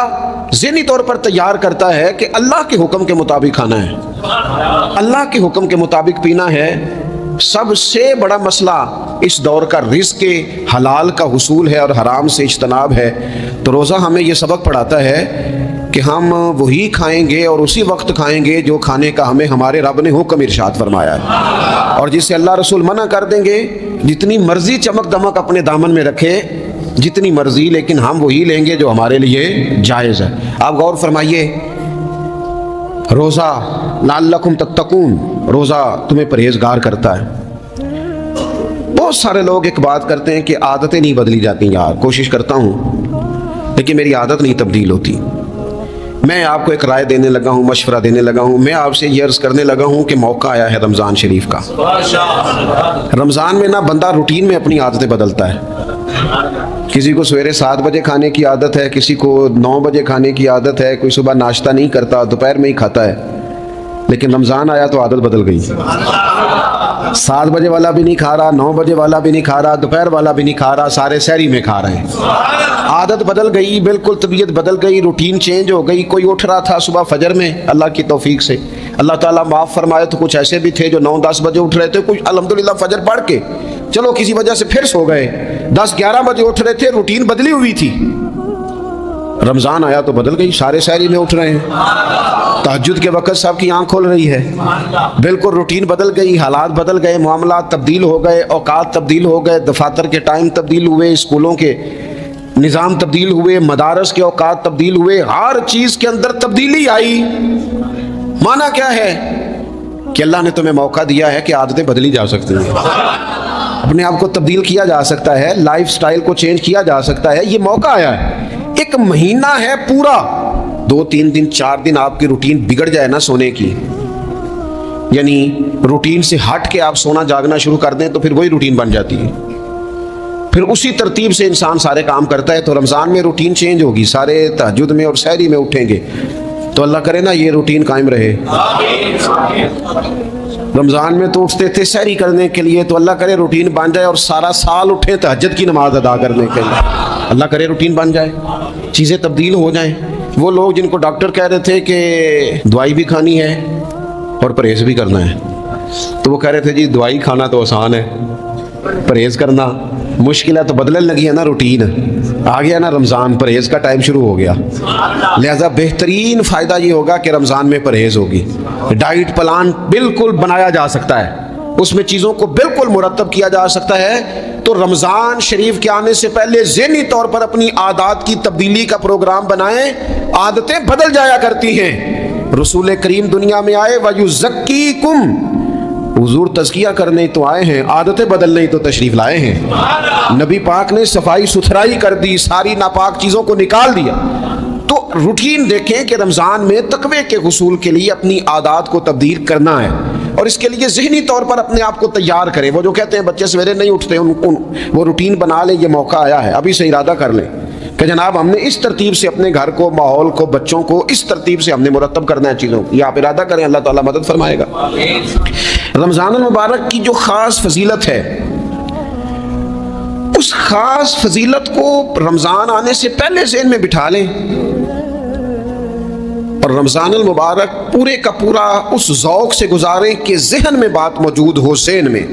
ज़हनी तौर पर तैयार करता है कि अल्लाह के हुक्म के मुताबिक खाना है, अल्लाह के हुक्म के मुताबिक पीना है। सबसे बड़ा मसला इस दौर का रिज़्क़ के हलाल का हुसूल है और हराम से इज्तनाब है। तो रोज़ा हमें ये सबक पढ़ाता है कि हम वही खाएंगे और उसी वक्त खाएंगे जो खाने का हमें हमारे रब ने हुक्म इरशाद फरमाया है, और जिसे अल्लाह रसूल मना कर देंगे। जितनी मर्जी चमक दमक अपने दामन में रखे, जितनी मर्जी, लेकिन हम वही लेंगे जो हमारे लिए जायज़ है। आप गौर फरमाइए, रोज़ा लअल्लकुम तत्तकून, रोज़ा तुम्हें परहेज़गार करता है। बहुत सारे लोग एक बात करते हैं कि आदतें नहीं बदली जाती। यार कोशिश करता हूँ लेकिन मेरी आदत नहीं तब्दील होती। मैं आपको एक राय देने लगा हूँ, मशवरा देने लगा हूँ। मैं आपसे ये अर्ज़ करने लगा हूँ कि मौका आया है रमज़ान शरीफ का। रमज़ान में ना बंदा रूटीन में अपनी आदतें बदलता है। किसी को सवेरे 7 बजे खाने की आदत है, किसी को 9 बजे खाने की आदत है, कोई सुबह नाश्ता नहीं करता, दोपहर में ही खाता है। लेकिन रमज़ान आया तो आदत बदल गई। 7 बजे वाला भी नहीं खा रहा, 9 बजे वाला भी नहीं खा रहा, दोपहर वाला भी नहीं खा रहा, सारे सहरी में खा रहे हैं। आदत बदल गई, बिल्कुल तबीयत बदल गई, रूटीन चेंज हो गई। कोई उठ रहा था सुबह फजर में, अल्लाह की तौफीक से, अल्लाह ताला माफ़ फरमाए, तो कुछ ऐसे भी थे जो 9-10 बजे उठ रहे थे, कुछ अल्हम्दुलिल्लाह फजर पढ़ के चलो किसी वजह से फिर सो गए, 10-11 बजे उठ रहे थे, रूटीन बदली हुई थी। रमज़ान आया तो बदल गई, सारे सहरी में उठ रहे हैं। तहज्जुद के वक़्त सबकी आँख खोल रही है, बिल्कुल रूटीन बदल गई, हालात बदल गए, मामला तब्दील हो गए, औकात तब्दील हो गए, दफातर के टाइम तब्दील हुए, स्कूलों के निज़ाम तब्दील हुए, मदारस के औकात तब्दील हुए, हर चीज़ के अंदर तब्दीली आई। माना क्या है कि अल्लाह ने तुम्हें मौका दिया है कि आदतें बदली जा सकती हैं, अपने आप को तब्दील किया जा सकता है, लाइफ स्टाइल को चेंज किया जा सकता है। ये मौका आया है, एक महीना है पूरा, 2-3 दिन 4 दिन आपकी रूटीन बिगड़ जाए ना सोने की, यानी रूटीन से हट के आप सोना जागना शुरू कर दें तो फिर वही रूटीन बन जाती है। फिर उसी तरतीब से इंसान सारे काम करता है। तो रमज़ान में रूटीन चेंज होगी, सारे तहज्जुद में और सहरी में उठेंगे, तो अल्लाह करे ना ये रूटीन कायम रहे। रमज़ान में तो उठते थे सहरी करने के लिए, तो अल्लाह करे रूटीन बन जाए और सारा साल उठे तहज्जुद की नमाज अदा करने के लिए। अल्लाह करे रूटीन बन जाए, चीज़ें तब्दील हो जाएं। वो लोग जिनको डॉक्टर कह रहे थे कि दवाई भी खानी है और परहेज़ भी करना है, तो वो कह रहे थे जी दवाई खाना तो आसान है, परहेज़ करना मुश्किल है। तो बदलने लगी है ना रूटीन, आ गया ना रमज़ान, परहेज़ का टाइम शुरू हो गया। लिहाजा बेहतरीन फ़ायदा ये होगा कि रमज़ान में परहेज़ होगी। डाइट प्लान बिल्कुल बनाया जा सकता है, उसमें चीज़ों को बिल्कुल मुरतब किया जा सकता है। तो रमज़ान शरीफ के आने से पहले ज़हनी तौर पर अपनी आदत की तब्दीली का प्रोग्राम बनाएं, आदतें बदल जाया करती हैं। रसूल करीम दुनिया में आए वयुज़क्कीकुम, हुजूर तज़किया करने तो आए हैं, आदतें बदलने तो तशरीफ़ लाए हैं। नबी पाक ने सफाई सुथराई कर दी, सारी नापाक चीज़ों को निकाल दिया। तो रूटीन देखें कि रमज़ान में तकवे के हुसूल के लिए अपनी आदत को तब्दील करना है, और इसके लिए ज़हनी तौर पर अपने आप को तैयार करें। वो जो कहते हैं बच्चे सवेरे नहीं उठते, वो रूटीन बना लें, ये मौका आया है, अभी से इरादा कर लें कि जनाब हमने इस तरतीब से अपने घर को, माहौल को, बच्चों को इस तरतीब से हमने मुरतब करना है चीज़ों को। ये आप इरादा करें, अल्लाह ताला मदद फरमाएगा। रमज़ान मुबारक की जो ख़ास फजीलत है, उस ख़ास फजीलत को रमज़ान आने से पहले ज़हन में बिठा लें, और रमज़ान मुबारक पूरे का पूरा उस ज़ौक़ से गुजारें कि ज़हन में बात मौजूद हो, ज़हन में,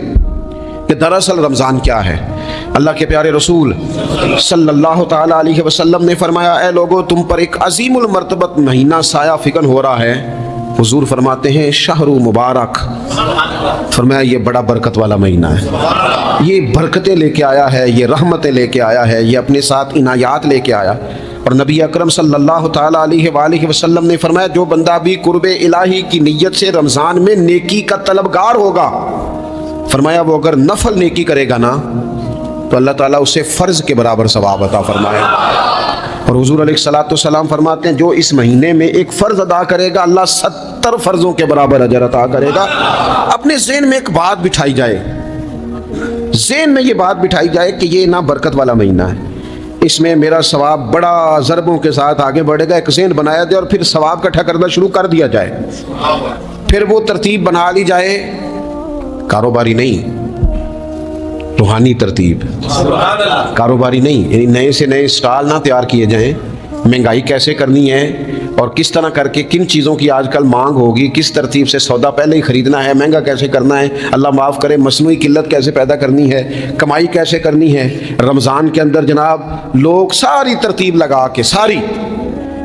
कि दरअसल रमज़ान क्या है। अल्लाह के प्यारे रसूल सल्लल्लाहु ताला अलैहि वसल्लम ने फरमाया, ऐ लोगो तुम पर एक अजीमुल मर्तबत महीना साया फिकन हो रहा है। हुजूर फरमाते हैं शहरु मुबारक, फरमाया ये बड़ा बरकत वाला महीना है, ये बरकतें लेके आया है, ये रहमतें लेके आया है, ये अपने साथ इनायात लेके आया। और नबी अकरम सल्लल्लाहु ताला अलैहि वसल्लम ने फरमाया, जो बंदा भी कुर्बे इलाही की नीयत से रमज़ान में नेकी का तलबगार होगा, फरमाया वो अगर नफल नेकी करेगा ना तो अल्लाह ताला उसे फ़र्ज के बराबर सवाब अता फरमाएगा। और हुजूर अलैहिस्सलातु वस्सलाम फरमाते हैं, जो इस महीने में एक फ़र्ज अदा करेगा अल्लाह 70 फ़र्जों के बराबर अजर अता करेगा। अपने ज़हन में एक बात बिठाई जाए, ज़हन में ये बात बिठाई जाए कि ये ना बरकत वाला महीना है, इसमें मेरा सवाब बड़ा ज़रबों के साथ आगे बढ़ेगा। एक ज़हन बनाया जाए और फिर सवाब इकट्ठा करना शुरू कर दिया जाए। फिर वो तरतीब बना ली जाए, कारोबारी नहीं, रूहानी तरतीब, कारोबारी नहीं, यानी नए से नए स्टॉल ना तैयार किए जाएं, महंगाई कैसे करनी है और किस तरह करके किन चीज़ों की आजकल मांग होगी, किस तरतीब से सौदा पहले ही ख़रीदना है, महंगा कैसे करना है, अल्लाह माफ़ करे मसनूई किल्लत कैसे पैदा करनी है, कमाई कैसे करनी है। रमज़ान के अंदर जनाब लोग सारी तरतीब लगा के, सारी,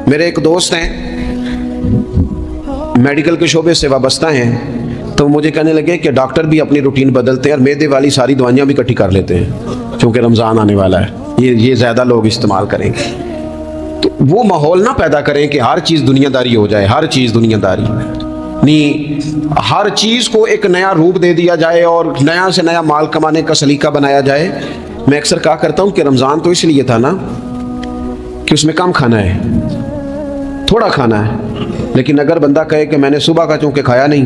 मेरे एक दोस्त हैं मेडिकल के शोबे से वाबस्ता हैं, तो मुझे कहने लगे कि डॉक्टर भी अपनी रूटीन बदलते हैं और मैदे वाली सारी दवाइयाँ भी इकट्ठी कर लेते हैं क्योंकि रमज़ान आने वाला है, ये ज़्यादा लोग इस्तेमाल करेंगे। तो वो माहौल ना पैदा करें कि हर चीज़ दुनियादारी हो जाए, हर चीज़ दुनियादारी नहीं, हर चीज़ को एक नया रूप दे दिया जाए और नया से नया माल कमाने का सलीका बनाया जाए। मैं अक्सर कहा करता हूँ कि रमज़ान तो इसलिए था ना कि उसमें कम खाना है, थोड़ा खाना है, लेकिन अगर बंदा कहे कि मैंने सुबह का चूँकि खाया नहीं,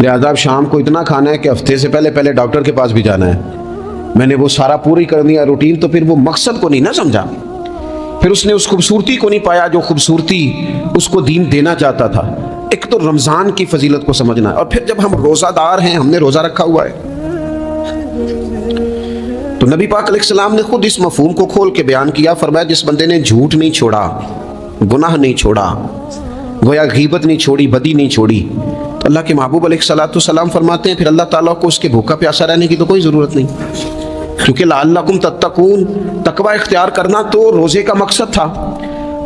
लिहाजा अब शाम को इतना खाना है कि हफ्ते से पहले पहले डॉक्टर के पास भी जाना है, मैंने वो सारा पूरी कर दिया रूटीन, तो फिर वो मकसद को नहीं ना समझा, फिर उसने उस खूबसूरती को नहीं पाया जो खूबसूरती उसको दीन देना चाहता था। एक तो रमज़ान की फजीलत को समझना है, और फिर जब हम रोज़ादार हैं, हमने रोज़ा रखा हुआ है, तो नबी पाक अलैहिस्सलाम ने खुद इस मफहूम को खोल के बयान किया। फरमाया जिस बंदे ने झूठ नहीं छोड़ा, गुनाह नहीं छोड़ा, गोया गीबत नहीं छोड़ी, बदी नहीं छोड़ी, तो अल्लाह के महबूब अलैहिस्सलाम फरमाते हैं फिर अल्लाह ताला को उसके भूखा प्यासा रहने की तो कोई ज़रूरत नहीं, क्योंकि लअल्लकुम तत्तकून, तकवा इख्तियार करना तो रोज़े का मकसद था।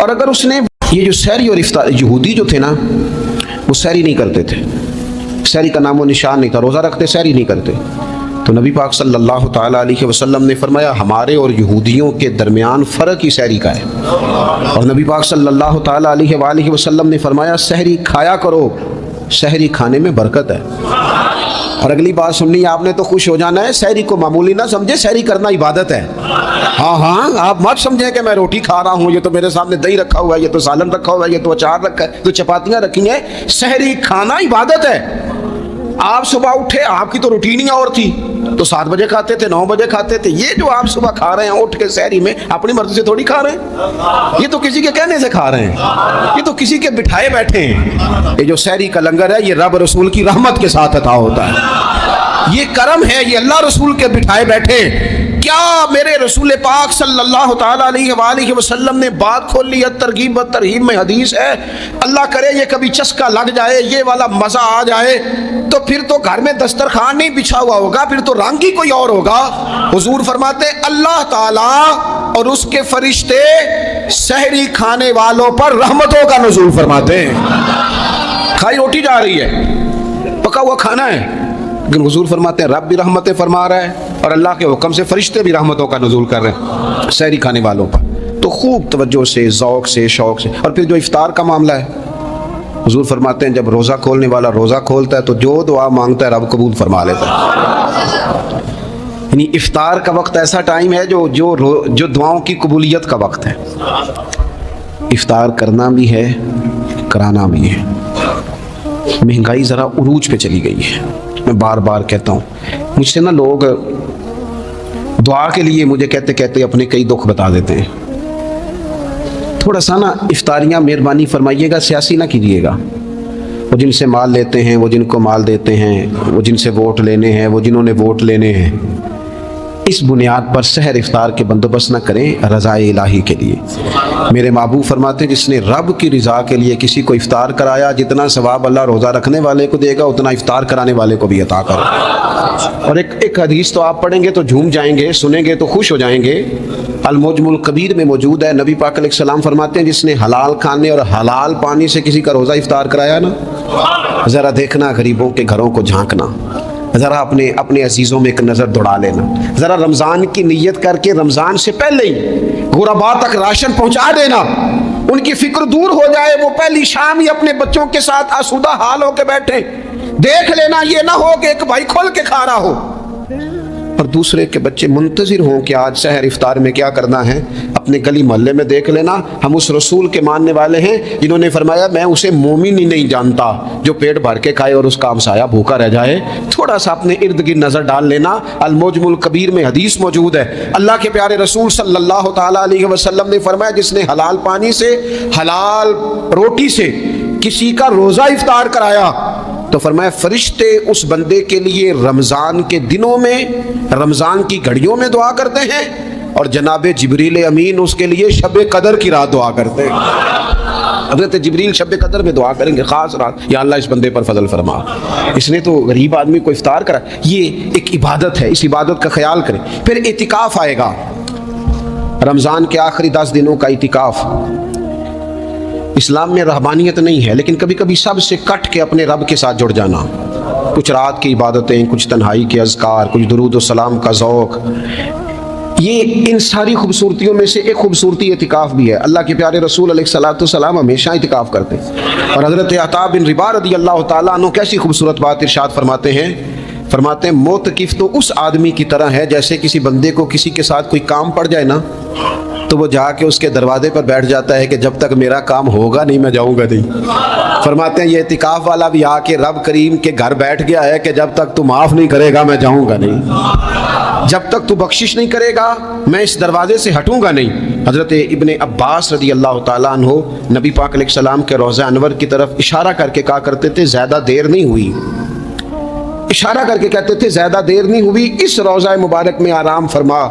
और अगर उसने ये जो सहरी और इफ्तार, यहूदी जो थे ना वो सहरी नहीं करते थे, सहरी का नामो निशान नहीं था, रोज़ा रखते सहरी नहीं करते, तो नबी पाक सल्लल्लाहु ताला अलैहि वसल्लम ने फरमाया हमारे और यहूदियों के दरमियान फ़र्क ही सहरी का है। और नबी पाक सल्लल्लाहु ताला अलैहि वसल्लम ने फरमाया सहरी खाया करो, सहरी खाने में बरकत है। और अगली बात सुननी आपने तो खुश हो जाना है, सहरी को मामूली ना समझे, सहरी करना इबादत है। हाँ हाँ, आप मत समझें कि मैं रोटी खा रहा हूँ, ये तो मेरे सामने दही रखा हुआ है, ये तो सालन रखा हुआ है, ये तो अचार रखा है, तो चपातियाँ रखी हैं। सहरी खाना इबादत है। आप सुबह उठे, आपकी तो रूटीन ही और थी, तो 7 बजे खाते थे, 9 बजे खाते थे। ये जो आप सुबह खा रहे हैं उठ के सहरी में, अपनी मर्जी से थोड़ी खा रहे हैं, ये तो किसी के कहने से खा रहे हैं, ये तो किसी के बिठाए बैठे हैं। ये जो सहरी का लंगर है ये रब रसूल की रहमत के साथ अता होता है, ये करम है, ये अल्लाह रसूल के बिठाए बैठे। क्या मेरे रसूल पाक सल्लल्लाहु ताला अलैहि वसल्लम ने बात खोल ली है, तरगीब व तरहीब में हदीस है। अल्लाह करे ये कभी चस्का लग जाए, ये वाला मजा आ जाए, तो फिर तो घर में दस्तरखान नहीं बिछा हुआ होगा, फिर तो रांगी कोई और होगा। हुजूर फरमाते अल्लाह ताला और उसके फरिश्ते सहरी खाने वालों पर रहमतों का नुज़ूल फरमाते हैं। खाई रोटी जा रही है, पका हुआ खाना है, लेकिन हुजूर फरमाते हैं रब भी रहमतें फरमा रहा है और अल्लाह के हुक्म से फरिश्ते भी रहमतों का नुज़ूल कर रहे हैं सहरी खाने वालों पर। तो खूब तवज्जो से, ज़ौक़ से, शौक़ से। और फिर जो इफ्तार का मामला है, हुजूर फरमाते हैं जब रोज़ा खोलने वाला रोज़ा खोलता है तो जो दुआ मांगता है रब कबूल फरमा लेता है। यानी इफ्तार का वक्त ऐसा टाइम है जो दुआओं की कबूलियत का वक्त है। इफ्तार करना भी है, कराना भी है। महंगाई ज़रा उरूज पे चली गई है, मैं बार बार कहता हूँ। मुझसे ना लोग दुआ के लिए मुझे कहते कहते अपने कई दुख बता देते हैं। थोड़ा सा ना इफ्तारियाँ मेहरबानी फरमाइएगा, सियासी ना कीजिएगा। वो जिनसे माल लेते हैं, वो जिनको माल देते हैं, वो जिनसे वोट लेने हैं, वो जिन्होंने वोट लेने हैं, इस बुनियाद पर सहर इफ्तार के बंदोबस्त ना करें रज़ाए इलाही के लिए। मेरे महबूब फरमाते हैं जिसने रब की रज़ा के लिए किसी को इफ्तार कराया, जितना सवाब अल्लाह रोज़ा रखने वाले को देगा उतना इफ्तार कराने वाले को भी अता करेगा। और एक हदीस तो आप पढ़ेंगे तो झूम जाएंगे, सुनेंगे तो खुश हो जाएंगे। अल-मुजमुल कबीर में मौजूद है, नबी पाक अलैहिस्सलाम फरमाते हैं जिसने हलाल खाने और हलाल पानी से किसी का रोज़ा इफ्तार कराया ना, ज़रा देखना गरीबों के घरों को झांकना, ज़रा अपने अजीज़ों में एक नज़र दौड़ा लेना, ज़रा रमज़ान की नीयत करके रमज़ान से पहले ही गुरबा तक राशन पहुँचा देना, उनकी फिक्र दूर हो जाए, वो पहली शाम ही अपने बच्चों के साथ आसूदा हाल होकर बैठे। देख लेना ये ना हो कि एक भाई खोल के खा रहा हो और दूसरे के बच्चे मुंतज़िर हों कि आज सहर इफ्तार में क्या करना है। अपने गली मोहल्ले में देख लेना, हम उस रसूल के मानने वाले हैं जिन्होंने फरमाया मैं उसे मोमिन ही नहीं जानता जो पेट भर के खाए और उसका हमसाया भूखा रह जाए। थोड़ा सा अपने इर्द गिर्द नज़र डाल लेना। अल-मुजमुल कबीर में हदीस मौजूद है, अल्लाह के प्यारे रसूल सल्लल्लाहु ताला अलैहि वसल्लम ने फरमाया जिसने हलाल पानी से, हलाल रोटी से किसी का रोज़ा इफ्तार कराया तो फरमाया फरिश्ते उस बंदे के लिए रमज़ान के दिनों में, रमज़ान की घड़ियों में दुआ करते हैं और जनाबे जिब्रील अमीन उसके लिए शब कदर की रात दुआ करते हैं। हज़रत जिब्रील शब कदर में दुआ करेंगे, ख़ास रात, या अल्लाह इस बंदे पर फजल फरमा, इसने तो गरीब आदमी को इफ्तार करा। ये एक इबादत है, इस इबादत का ख्याल करें। फिर इतिकाफ़ आएगा, रमज़ान के आखिरी 10 दिनों का इतिकाफ़। इस्लाम में रहबानियत नहीं है, लेकिन कभी कभी सब से कट के अपने रब के साथ जुड़ जाना। कुछ रात की इबादतें, कुछ तन्हाई के अज़कार, कुछ दुरूद व सलाम का ज़ौक़, ये इन सारी खूबसूरतियों में से एक खूबसूरती इतिकाफ़ भी है। अल्लाह के प्यारे रसूल अलैहिस्सलातु वस्सलाम हमेशा इतिकाफ़ करते हैं। और हज़रत अता बिन रिबा रज़ी अल्लाह ताला अन्हु कैसी खूबसूरत बात इरशाद फरमाते हैं, मोतकिफ़ तो उस आदमी की तरह है जैसे किसी बंदे को किसी के साथ कोई काम पड़ जाए ना तो वो जाके उसके दरवाजे पर बैठ जाता है कि जब तक मेरा काम होगा नहीं मैं जाऊंगा नहीं। फरमाते हैं ये इतिकाफ वाला भी आके रब करीम के घर बैठ गया है कि जब तक तू माफ़ नहीं करेगा मैं जाऊंगा नहीं, जब तक तू बख्शिश नहीं करेगा मैं इस दरवाजे से हटूंगा नहीं। हज़रत इब्ने अब्बास रज़ी अल्लाह ताला अन्हु नबी पाक अलैहिस्सलाम के रोज़ा अनवर की तरफ इशारा करके कहा करते थे ज़्यादा देर नहीं हुई, इशारा करके कहते थे ज़्यादा देर नहीं हुई, इस रोज़ा मुबारक में आराम फरमा।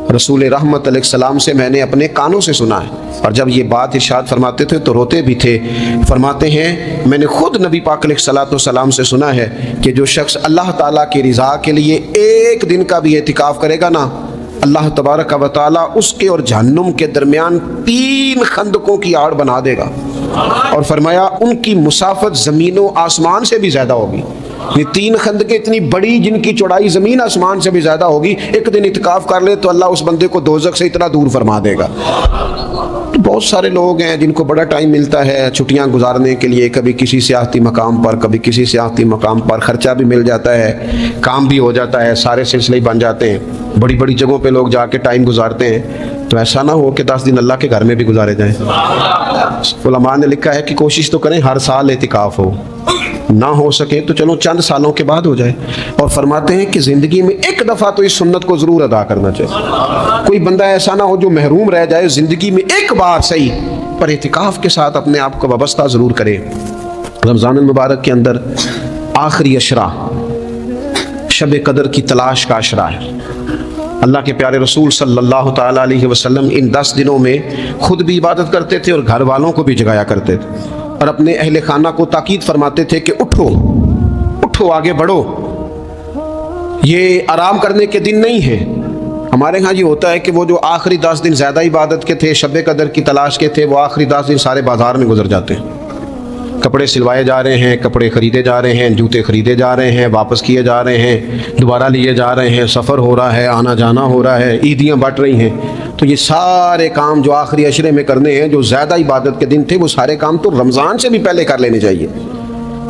रसूल रहमत अलैहिस्सलाम से मैंने अपने कानों से सुना है, और जब ये बात इरशाद फरमाते थे तो रोते भी थे। फरमाते हैं मैंने खुद नबी पाक अलैहिस्सलाम से सुना है कि जो शख्स अल्लाह ताला की रज़ा के लिए एक दिन का भी एतिकाफ़ करेगा ना, अल्लाह तबारक व तआला उसके और जहन्नुम के दरमियान 3 खंदकों की आड़ बना देगा। और फरमाया उनकी मुसाफत ज़मीन व आसमान से भी ज़्यादा होगी। ये 3 खंदकें इतनी बड़ी जिनकी चौड़ाई ज़मीन आसमान से भी ज़्यादा होगी, एक दिन इत्काफ कर ले तो अल्लाह उस बंदे को दोज़ख से इतना दूर फरमा देगा। तो बहुत सारे लोग हैं जिनको बड़ा टाइम मिलता है छुट्टियां गुजारने के लिए, कभी किसी सियाहती मकाम पर, कभी किसी सियाहती मकाम पर, खर्चा भी मिल जाता है, काम भी हो जाता है, सारे सिलसिले बन जाते हैं, बड़ी बड़ी जगहों पे लोग जाके टाइम गुजारते हैं। तो ऐसा ना हो कि 10 दिन अल्लाह के घर में भी गुजारे जाएं। उलमा ने लिखा है कि कोशिश तो करें हर साल एतिकाफ हो, ना हो सके तो चलो चंद सालों के बाद हो जाए। और फरमाते हैं कि ज़िंदगी में एक दफ़ा तो इस सुन्नत को ज़रूर अदा करना चाहिए। कोई बंदा ऐसा ना हो जो महरूम रह जाए, ज़िंदगी में एक बार सही पर एतिकाफ के साथ अपने आप को वाबस्ता ज़रूर करे। रमज़ान मुबारक के अंदर आखिरी अशरा शब कदर की तलाश का अशरा है। अल्लाह के प्यारे रसूल सल्लल्लाहु ताला अलैहि वसल्लम इन 10 दिनों में खुद भी इबादत करते थे और घर वालों को भी जगाया करते थे और अपने अहले खाना को ताकीद फरमाते थे कि उठो उठो, आगे बढ़ो, ये आराम करने के दिन नहीं है। हमारे यहाँ ये होता है कि वो जो आखिरी 10 दिन ज़्यादा इबादत के थे, शब कदर की तलाश के थे, वो आखिरी 10 दिन सारे बाजार में गुजर जाते हैं। कपड़े सिलवाए जा रहे हैं, कपड़े ख़रीदे जा रहे हैं, जूते ख़रीदे जा रहे हैं, वापस किए जा रहे हैं, दोबारा लिए जा रहे हैं, सफ़र हो रहा है, आना जाना हो रहा है, ईदियाँ बट रही हैं। तो ये सारे काम जो आखिरी अशरे में करने हैं, जो ज़्यादा इबादत के दिन थे, वो सारे काम तो रमज़ान से भी पहले कर लेने चाहिए।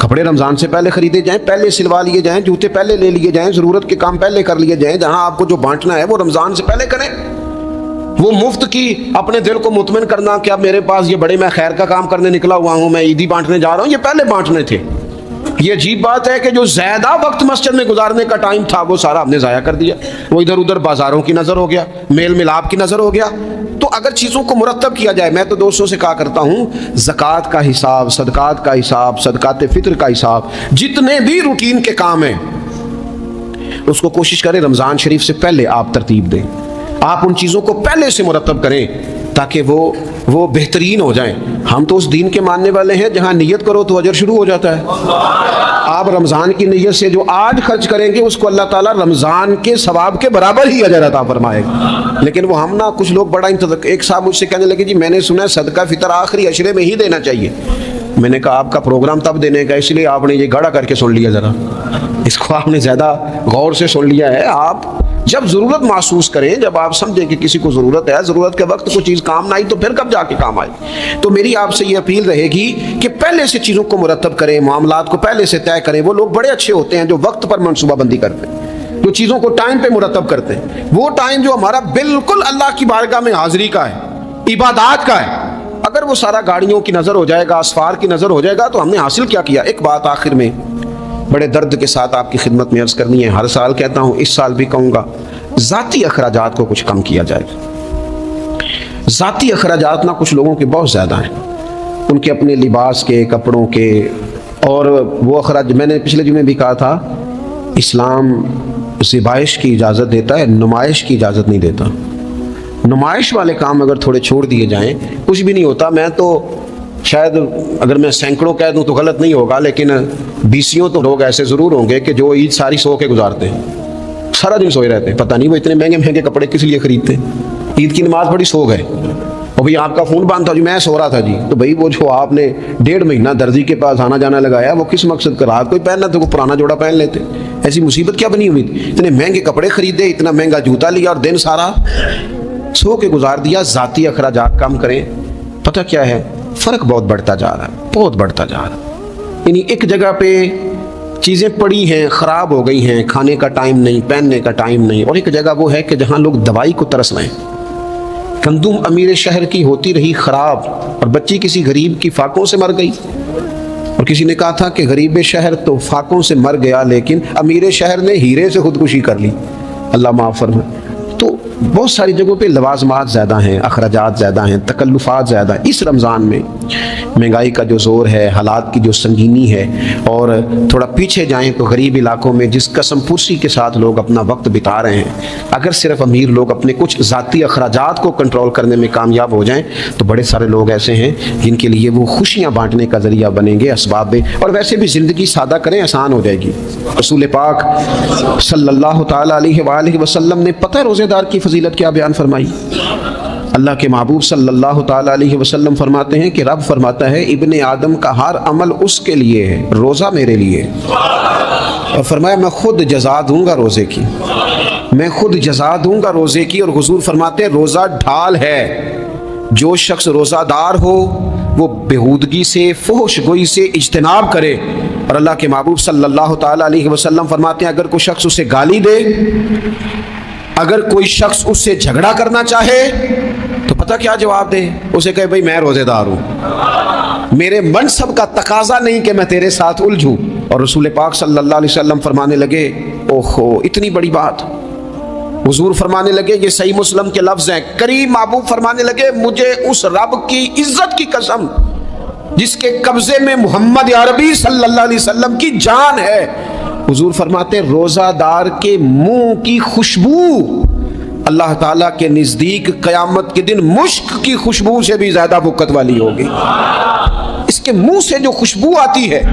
कपड़े रमज़ान से पहले ख़रीदे जाएँ, पहले सिलवा लिए जाएँ, जूते पहले ले लिए जाएँ, ज़रूरत के काम पहले कर लिए जाएँ। जहाँ आपको जो बांटना है वो रमज़ान से पहले करें। वो मुफ्त की अपने दिल को मुतमिन करना कि अब मेरे पास ये बड़े मैं खैर का काम करने निकला हुआ हूँ, मैं ईदी बांटने जा रहा हूँ, ये पहले बांटने थे। ये अजीब बात है कि जो ज़्यादा वक्त मस्जिद में गुजारने का टाइम था वो सारा हमने ज़ाया कर दिया। वो इधर उधर बाज़ारों की नज़र हो गया, मेल मिलाप की नज़र हो गया। तो अगर चीज़ों को मुरतब किया जाए, मैं तो दोस्तों से कहा करता हूँ, ज़कात का हिसाब, सदकात का हिसाब, सदकात फ़ित्र का हिसाब, जितने भी रूटीन के काम हैं उसको कोशिश करें रमज़ान शरीफ से पहले आप तरतीब दें। आप उन चीज़ों को पहले से मुरतब करें ताकि वो बेहतरीन हो जाएं। हम तो उस दीन के मानने वाले हैं जहां नियत करो तो अजर शुरू हो जाता है। आप रमज़ान की नियत से जो आज खर्च करेंगे उसको अल्लाह ताला रमज़ान के सवाब के बराबर ही अजर अता फरमाएगा। लेकिन वो हम ना, कुछ लोग बड़ा एक साहब मुझसे कहने लगे, जी मैंने सुना है सदका फ़ितर आखिरी अशरे में ही देना चाहिए। मैंने कहा आपका प्रोग्राम तब देने का, इसलिए आपने ये गाढ़ा करके सुन लिया, ज़रा इसको आपने ज़्यादा गौर से सुन लिया है। आप जब ज़रूरत महसूस करें, जब आप समझें कि किसी को ज़रूरत है, ज़रूरत के वक्त कोई चीज़ काम ना आई तो फिर कब जाके काम आए। तो मेरी आपसे ये अपील रहेगी कि पहले से चीज़ों को मुरतब करें, मामलात को पहले से तय करें। वो लोग बड़े अच्छे होते हैं जो वक्त पर मनसूबाबंदी करते हैं, जो चीज़ों को टाइम पे मुरतब करते हैं। वो टाइम जो हमारा बिल्कुल अल्लाह की बारगाह में हाज़िरी का है, इबादत का है, अगर वो सारा गाड़ियों की नज़र हो जाएगा, असफार की नज़र हो जाएगा तो हमने हासिल क्या किया। एक बात आखिर में बड़े दर्द के साथ आपकी खिदमत में अर्ज़ करनी है, हर साल कहता हूँ, इस साल भी कहूँगा, ज़ाती अखराजात को कुछ कम किया जाए। ज़ाती अखराजात ना कुछ लोगों के बहुत ज़्यादा हैं, उनके अपने लिबास के, कपड़ों के, और वो अखराज मैंने पिछले जुमे भी कहा था, इस्लाम ज़िबाइश की इजाज़त देता है, नुमाइश की इजाज़त नहीं देता। नुमाइश वाले काम अगर थोड़े छोड़ दिए जाएं कुछ भी नहीं होता। मैं तो शायद अगर मैं सैकड़ों कह दूं तो गलत नहीं होगा, लेकिन 20 तो लोग ऐसे ज़रूर होंगे कि जो ईद सारी सो के गुजारते हैं, सारा दिन सोए रहते हैं। पता नहीं वो इतने महंगे महंगे कपड़े किस लिए खरीदते हैं। ईद की नमाज पढ़ी, सो गए, और भाई आपका फ़ोन बंद था जी, मैं सो रहा था जी। तो भाई वो जो आपने 1.5 महीना दर्जी के पास आना जाना लगाया, वो किस मकसद का? रात कोई पहनना तो वो पुराना जोड़ा पहन लेते। ऐसी मुसीबत क्या बनी हुई थी? इतने महंगे कपड़े खरीदे, इतना महंगा जूता लिया और दिन सारा सो के गुजार दिया। ज़ाती अखराजात कम करें। पता क्या है, फ़र्क बहुत बढ़ता जा रहा है, बहुत बढ़ता जा रहा है। यानी एक जगह पे चीज़ें पड़ी हैं, ख़राब हो गई हैं, खाने का टाइम नहीं, पहनने का टाइम नहीं, और एक जगह वो है कि जहाँ लोग दवाई को तरस रहे हैं। गंदुम अमीर शहर की होती रही ख़राब, और बच्ची किसी गरीब की फाकों से मर गई। और किसी ने कहा था कि गरीब शहर तो फाकों से मर गया, लेकिन अमीर शहर ने हीरे से खुदकुशी कर ली। अल्लाह माफ़ फरमाए। तो बहुत सारी जगहों पे लवाजमात ज़्यादा हैं, अखराजात ज़्यादा हैं, तकल्लुफ़ात ज़्यादा हैं। इस रमज़ान में महंगाई का जो ज़ोर है, हालात की जो संगीनी है, और थोड़ा पीछे जाएं तो गरीब इलाकों में जिस कसम पुरसी के साथ लोग अपना वक्त बिता रहे हैं, अगर सिर्फ अमीर लोग अपने कुछ ज़ाती अखराजात को कंट्रोल करने में कामयाब हो जाएं तो बड़े सारे लोग ऐसे हैं जिनके लिए वो खुशियाँ बांटने का ज़रिया बनेंगे, असबाब में। और वैसे भी ज़िंदगी सादा करें, आसान हो जाएगी। रसूल पाक सल्लल्लाहु ताला अलैहि वसल्लम ने पता है रोज़ेदार की फजीलत क्या बयान फरमाई? अल्लाह के महबूब सल्लल्लाहु ताला अलैहि वसल्लम फरमाते हैं कि रब फरमाता है इब्ने आदम का हर अमल उसके लिए है, रोज़ा मेरे लिए। और फरमाया मैं खुद जज़ा दूंगा रोज़े की, मैं खुद जज़ा दूंगा रोज़े की। और हुजूर फरमाते हैं रोज़ा ढाल है, जो शख्स रोज़ादार हो वो बेहूदगी से, फुहश गोई से इज्तनाब करे। और अल्लाह के महबूब सल्लल्लाहु ताला अलैहि वसल्लम फरमाते हैं अगर कोई शख्स उसे गाली दे, अगर कोई शख्स उससे झगड़ा करना चाहे तो पता क्या जवाब दे, उसे कहे भाई मैं रोज़ेदार हूँ, मेरे मनसब का तकाजा नहीं कि मैं तेरे साथ उलझूँ। और रसूल पाक सल्लल्लाहु अलैहि वसल्लम फरमाने लगे ओहो इतनी बड़ी बात। हुजूर फरमाने लगे, ये सही मुस्लिम के लफ्ज़ हैं, करीम महबूब फरमाने लगे मुझे उस रब की इज्जत की कसम जिसके कब्जे में मोहम्मद अरबी सल्लल्लाहु अलैहि वसल्लम की जान है। हुजूर फरमाते रोज़ादार के मुंह की खुशबू अल्लाह ताला के नज़दीक क़यामत के दिन मुश्क की खुशबू से भी ज़्यादा बुकत वाली होगी। इसके मुंह से जो खुशबू आती है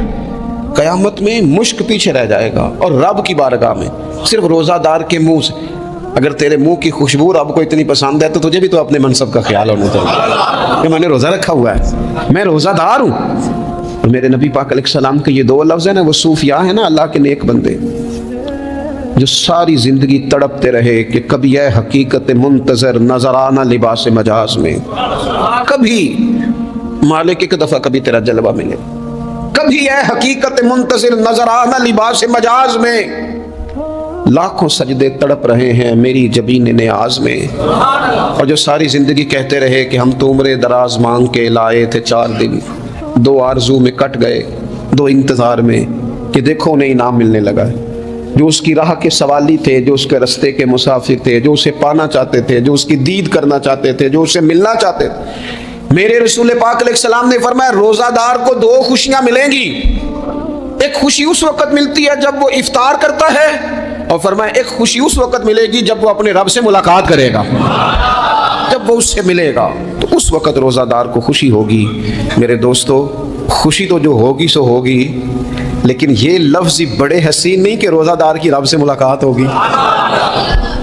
क़यामत में मुश्क पीछे रह जाएगा। और रब की बारगाह में सिर्फ रोज़ादार के मुंह से, अगर तेरे मुंह की खुशबू रब को इतनी पसंद है तो तुझे भी तो अपने मनसब का ख्याल होना चाहिए कि मैंने रोज़ा रखा हुआ है, मैं रोज़ादार हूँ। और मेरे नबी पाक अलैहिस्सलाम के ये दो लफ्ज़ हैं ना, वो सूफिया है ना, अल्लाह के नेक बंदे जो सारी ज़िंदगी तड़पते रहे कि कभी यह हकीकत मुंतज़र नज़र आना लिबास मजाज में, कभी मालिक एक दफ़ा कभी तेरा जलवा मिले, कभी यह हकीकत मुंतज़र नज़र आना लिबास मजाज में। लाखों सजदे तड़प रहे हैं मेरी जबीन नियाज में। और जो सारी ज़िंदगी कहते रहे कि हम तो उम्रे दराज मांग के लाए थे 4 दिन, 2 आरजू में कट गए, 2 इंतज़ार में कि देखो उन्हें इनाम मिलने लगा है। जो उसकी राह के सवाली थे, जो उसके रास्ते के मुसाफिर थे, जो उसे पाना चाहते थे, जो उसकी दीद करना चाहते थे, जो उसे मिलना चाहते थे, मेरे रसूल पाक अलैहिस्सलाम ने फरमाया रोज़ादार को 2 खुशियां मिलेंगी। एक खुशी उस वक्त मिलती है जब वो इफ्तार करता है, और फरमाया एक खुशी उस वक्त मिलेगी जब वो अपने रब से मुलाकात करेगा, जब वो उससे मिलेगा तो उस वक्त रोज़ादार को खुशी होगी। मेरे दोस्तों खुशी तो जो होगी सो होगी, लेकिन ये लफ्ज़ ही बड़े हसीन नहीं कि रोज़ादार की रब से मुलाकात होगी,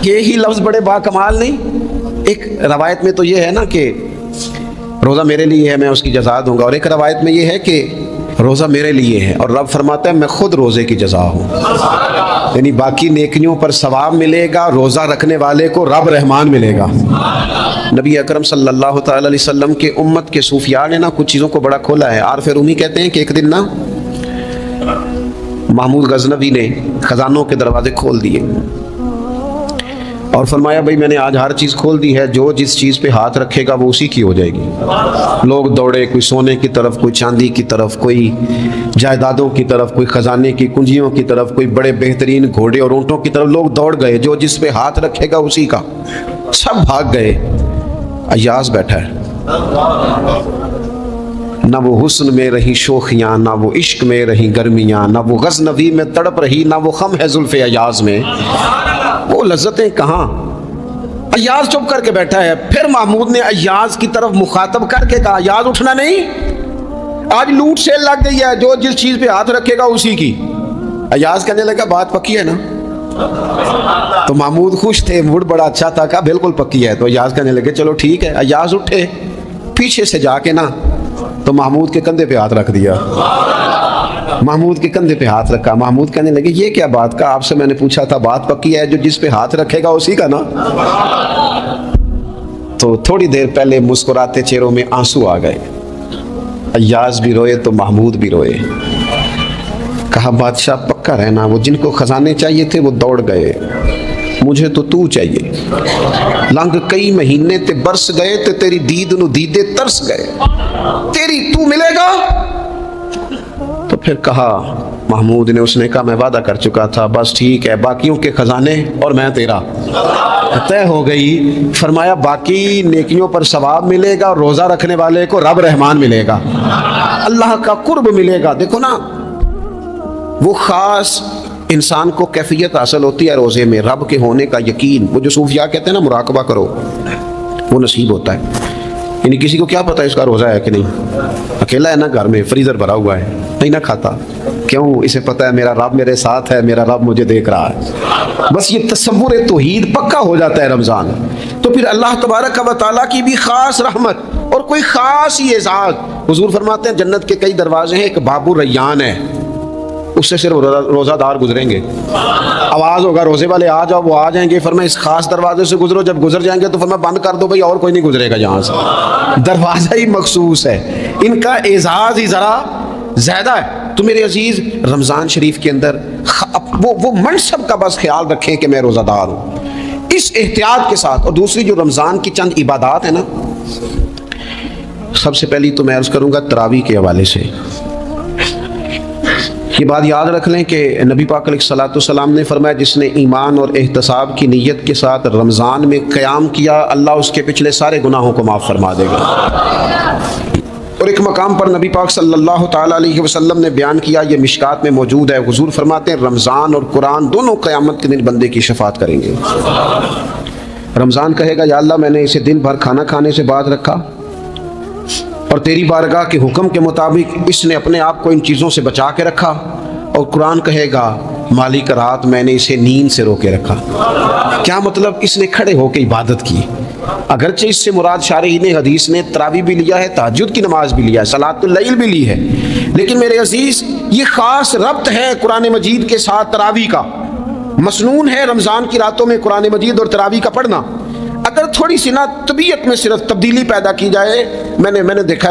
ये ही लफ्ज़ बड़े बाकमाल नहीं। एक रवायत में तो ये है ना कि रोज़ा मेरे लिए है मैं उसकी जज़ा दूंगा, और एक रवायत में ये है कि रोज़ा मेरे लिए है और रब फरमाता है मैं खुद रोज़े की जज़ा हूँ। यानी बाकी नेकियों पर सवाब मिलेगा, रोज़ा रखने वाले को रब रहमान मिलेगा। नबी अकरम सल्लल्लाहु ताला अलैहि वसल्लम के उम्मत के सूफिया ने ना कुछ चीज़ों को बड़ा खोला है। आरफ रूमी कहते हैं कि एक दिन ना महमूद गजनवी ने खजानों के दरवाजे खोल दिए और फरमाया भाई मैंने आज हर चीज़ खोल दी है, जो जिस चीज़ पे हाथ रखेगा वो उसी की हो जाएगी। लोग दौड़े, कोई सोने की तरफ, कोई चांदी की तरफ, कोई जायदादों की तरफ, कोई ख़जाने की कुंजियों की तरफ, कोई बड़े बेहतरीन घोड़े और ऊँटों की तरफ लोग दौड़ गए, जो जिस पे हाथ रखेगा उसी का। सब भाग गए, अय्याज बैठा है। ना वो हुस्न में रही शोखियाँ, ना वो इश्क में रही गर्मियाँ, ना वो गज़नवी में तड़प रही, ना वो खम है जुल्फ़े अय्याज में, वो लज्जतें कहाँ। अय्याज चुप करके बैठा है। फिर महमूद ने अय्याज की तरफ मुखातब करके कहा अय्याज उठना नहीं, आज लूट सेल लग गई है, जो जिस चीज़ पे हाथ रखेगा उसी की। अय्याज कहने लगा बात पक्की है ना? तो महमूद खुश थे, मूड बड़ा अच्छा था, कहा बिल्कुल पक्की है। तो अय्याज कहने लगे चलो ठीक है। अय्याज उठे, पीछे से जाके ना तो महमूद के कंधे पे हाथ रख दिया। महमूद के कंधे पे हाथ रखा। महमूद कहने लगे ये क्या बात का, आपसे मैंने पूछा था बात पक्की है, जो जिस पे हाथ रखेगा उसी का ना। तो थोड़ी देर पहले मुस्कुराते चेहरों में आंसू आ गए। अय्याज भी रोए तो महमूद भी रोए। कहा बादशाह पक्का रहना, वो जिनको खजाने चाहिए थे वो दौड़ गए, मुझे तो तू चाहिए। लंघ कई महीने ते बरस गए ते तेरी दीद नु दीदे तरस गए, तेरी तू मिलेगा। तो फिर कहा महमूद ने, उसने कहा मैं वादा कर चुका था, बस ठीक है, बाकियों के खजाने और मैं तेरा तय हो गई। फरमाया बाकी नेकियों पर सवाब मिलेगा और रोज़ा रखने वाले को रब रहमान मिलेगा, अल्लाह का कुर्ब मिलेगा। देखो ना, वो ख़ास इंसान को कैफियत हासिल होती है रोज़े में, रब के होने का यकीन। वो जो सूफिया कहते हैं ना मुराकबा करो, वो नसीब होता है। यानी किसी को क्या पता इसका रोज़ा है कि नहीं, अकेला है ना घर में, फ्रीज़र भरा हुआ है, नहीं ना खाता, क्यों? इसे पता है मेरा रब मेरे साथ है, मेरा रब मुझे देख रहा है। बस ये तसव्वुर तौहीद पक्का हो जाता है रमज़ान। तो फिर अल्लाह तबारक व तआला की भी ख़ास रहमत और कोई ख़ास ही एजाज़। हुज़ूर फरमाते हैं जन्नत के कई दरवाजे हैं, एक बाबू रैयान है, उससे सिर्फ रोज़ादार गुजरेंगे। आवाज़ होगा रोज़े वाले आ जाओ, वो आ जाएंगे। फरमाया इस खास दरवाजे से गुजरो, जब गुजर जाएंगे तो फरमाया बंद कर दो भाई, और कोई नहीं गुजरेगा यहाँ से। दरवाज़ा ही मखसूस है, इनका एजाज़ ही ज़रा ज़्यादा है। तो मेरे अजीज़, रमज़ान शरीफ के अंदर वो मनसब का बस ख्याल रखें कि मैं रोज़ादार हूँ, इस एहतियात के साथ। और दूसरी जो रमज़ान की चंद इबादत है ना, सबसे पहली तो मैं अर्ज़ करूँगा तरावी के हवाले से। ये बात याद रख लें कि नबी पाक अलैहिस्सलाम ने फरमाया जिसने ईमान और एहतसाब की नीयत के साथ रमज़ान में क़याम किया, अल्लाह उसके पिछले सारे गुनाहों को माफ़ फरमा देगा। और एक मकाम पर नबी पाक सल्लल्लाहु ताला अलैहि वसल्लम ने बयान किया, ये मिशकात में मौजूद है। हुजूर फरमाते हैं रमज़ान और कुरान दोनों क़यामत के दिन बंदे की शफाअत करेंगे। रमज़ान कहेगा या अल्लाह मैंने इसे दिन भर खाना खाने से बात रखा और तेरी बारगाह के हुक्म के मुताबिक इसने अपने आप को इन चीज़ों से बचा के रखा। और कुरान कहेगा मालिक रात मैंने इसे नींद से रोके रखा। क्या मतलब? इसने खड़े होकर इबादत की। अगरचे इससे मुराद शारहीन हदीस ने तरावी भी लिया है, तहज्जुद की नमाज भी लिया है, सलातुल लैल भी ली है, लेकिन मेरे अजीज़ ये ख़ास रब्त है कुरान मजीद के साथ तरावी का। मसनून है रमज़ान की रातों में कुरान मजीद और तरावी का पढ़ना। अगर थोड़ी सी ना तबीयत में सिर्फ तब्दीली पैदा की जाए, मैंने देखा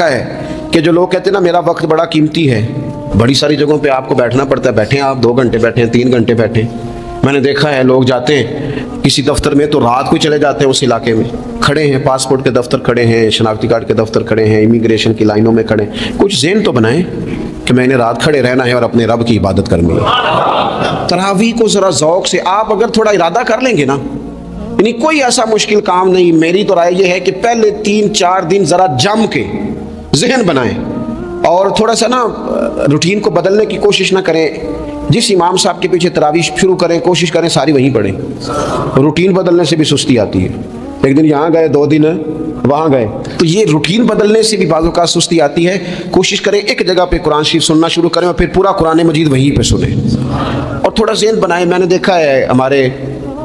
है कि जो लोग कहते हैं ना मेरा वक्त बड़ा कीमती है, बड़ी सारी जगहों पे आपको बैठना पड़ता है, बैठे आप 2 घंटे बैठे, 3 घंटे बैठे। मैंने देखा है लोग जाते हैं किसी दफ्तर में तो रात को चले जाते हैं, उस इलाके में खड़े हैं, पासपोर्ट के दफ्तर खड़े हैं, शनाख्ती कार्ड के दफ्तर खड़े हैं, इमिग्रेशन की लाइनों में खड़े। कुछ ज़हन तो बनाएं कि मैंने रात खड़े रहना है और अपने रब की इबादत करनी है। तरावी को ज़रा ज़ौक़ से आप अगर थोड़ा इरादा कर लेंगे ना, यानी कोई ऐसा मुश्किल काम नहीं। मेरी तो राय ये है कि पहले 3-4 दिन ज़रा जम के जहन बनाएं और थोड़ा सा ना रूटीन को बदलने की कोशिश ना करें। जिस इमाम साहब के पीछे तरावी शुरू करें, कोशिश करें सारी वहीं पढ़ें। रूटीन बदलने से भी सुस्ती आती है। एक दिन यहाँ गए, 2 दिन वहाँ गए, तो ये रूटीन बदलने से भी बाज़ों का सुस्ती आती है। कोशिश करें एक जगह पे कुरान शरीफ सुनना शुरू करें और फिर पूरा कुरान मजीद वहीं पे सुने और थोड़ा ज़हन बनाएं। मैंने देखा है हमारे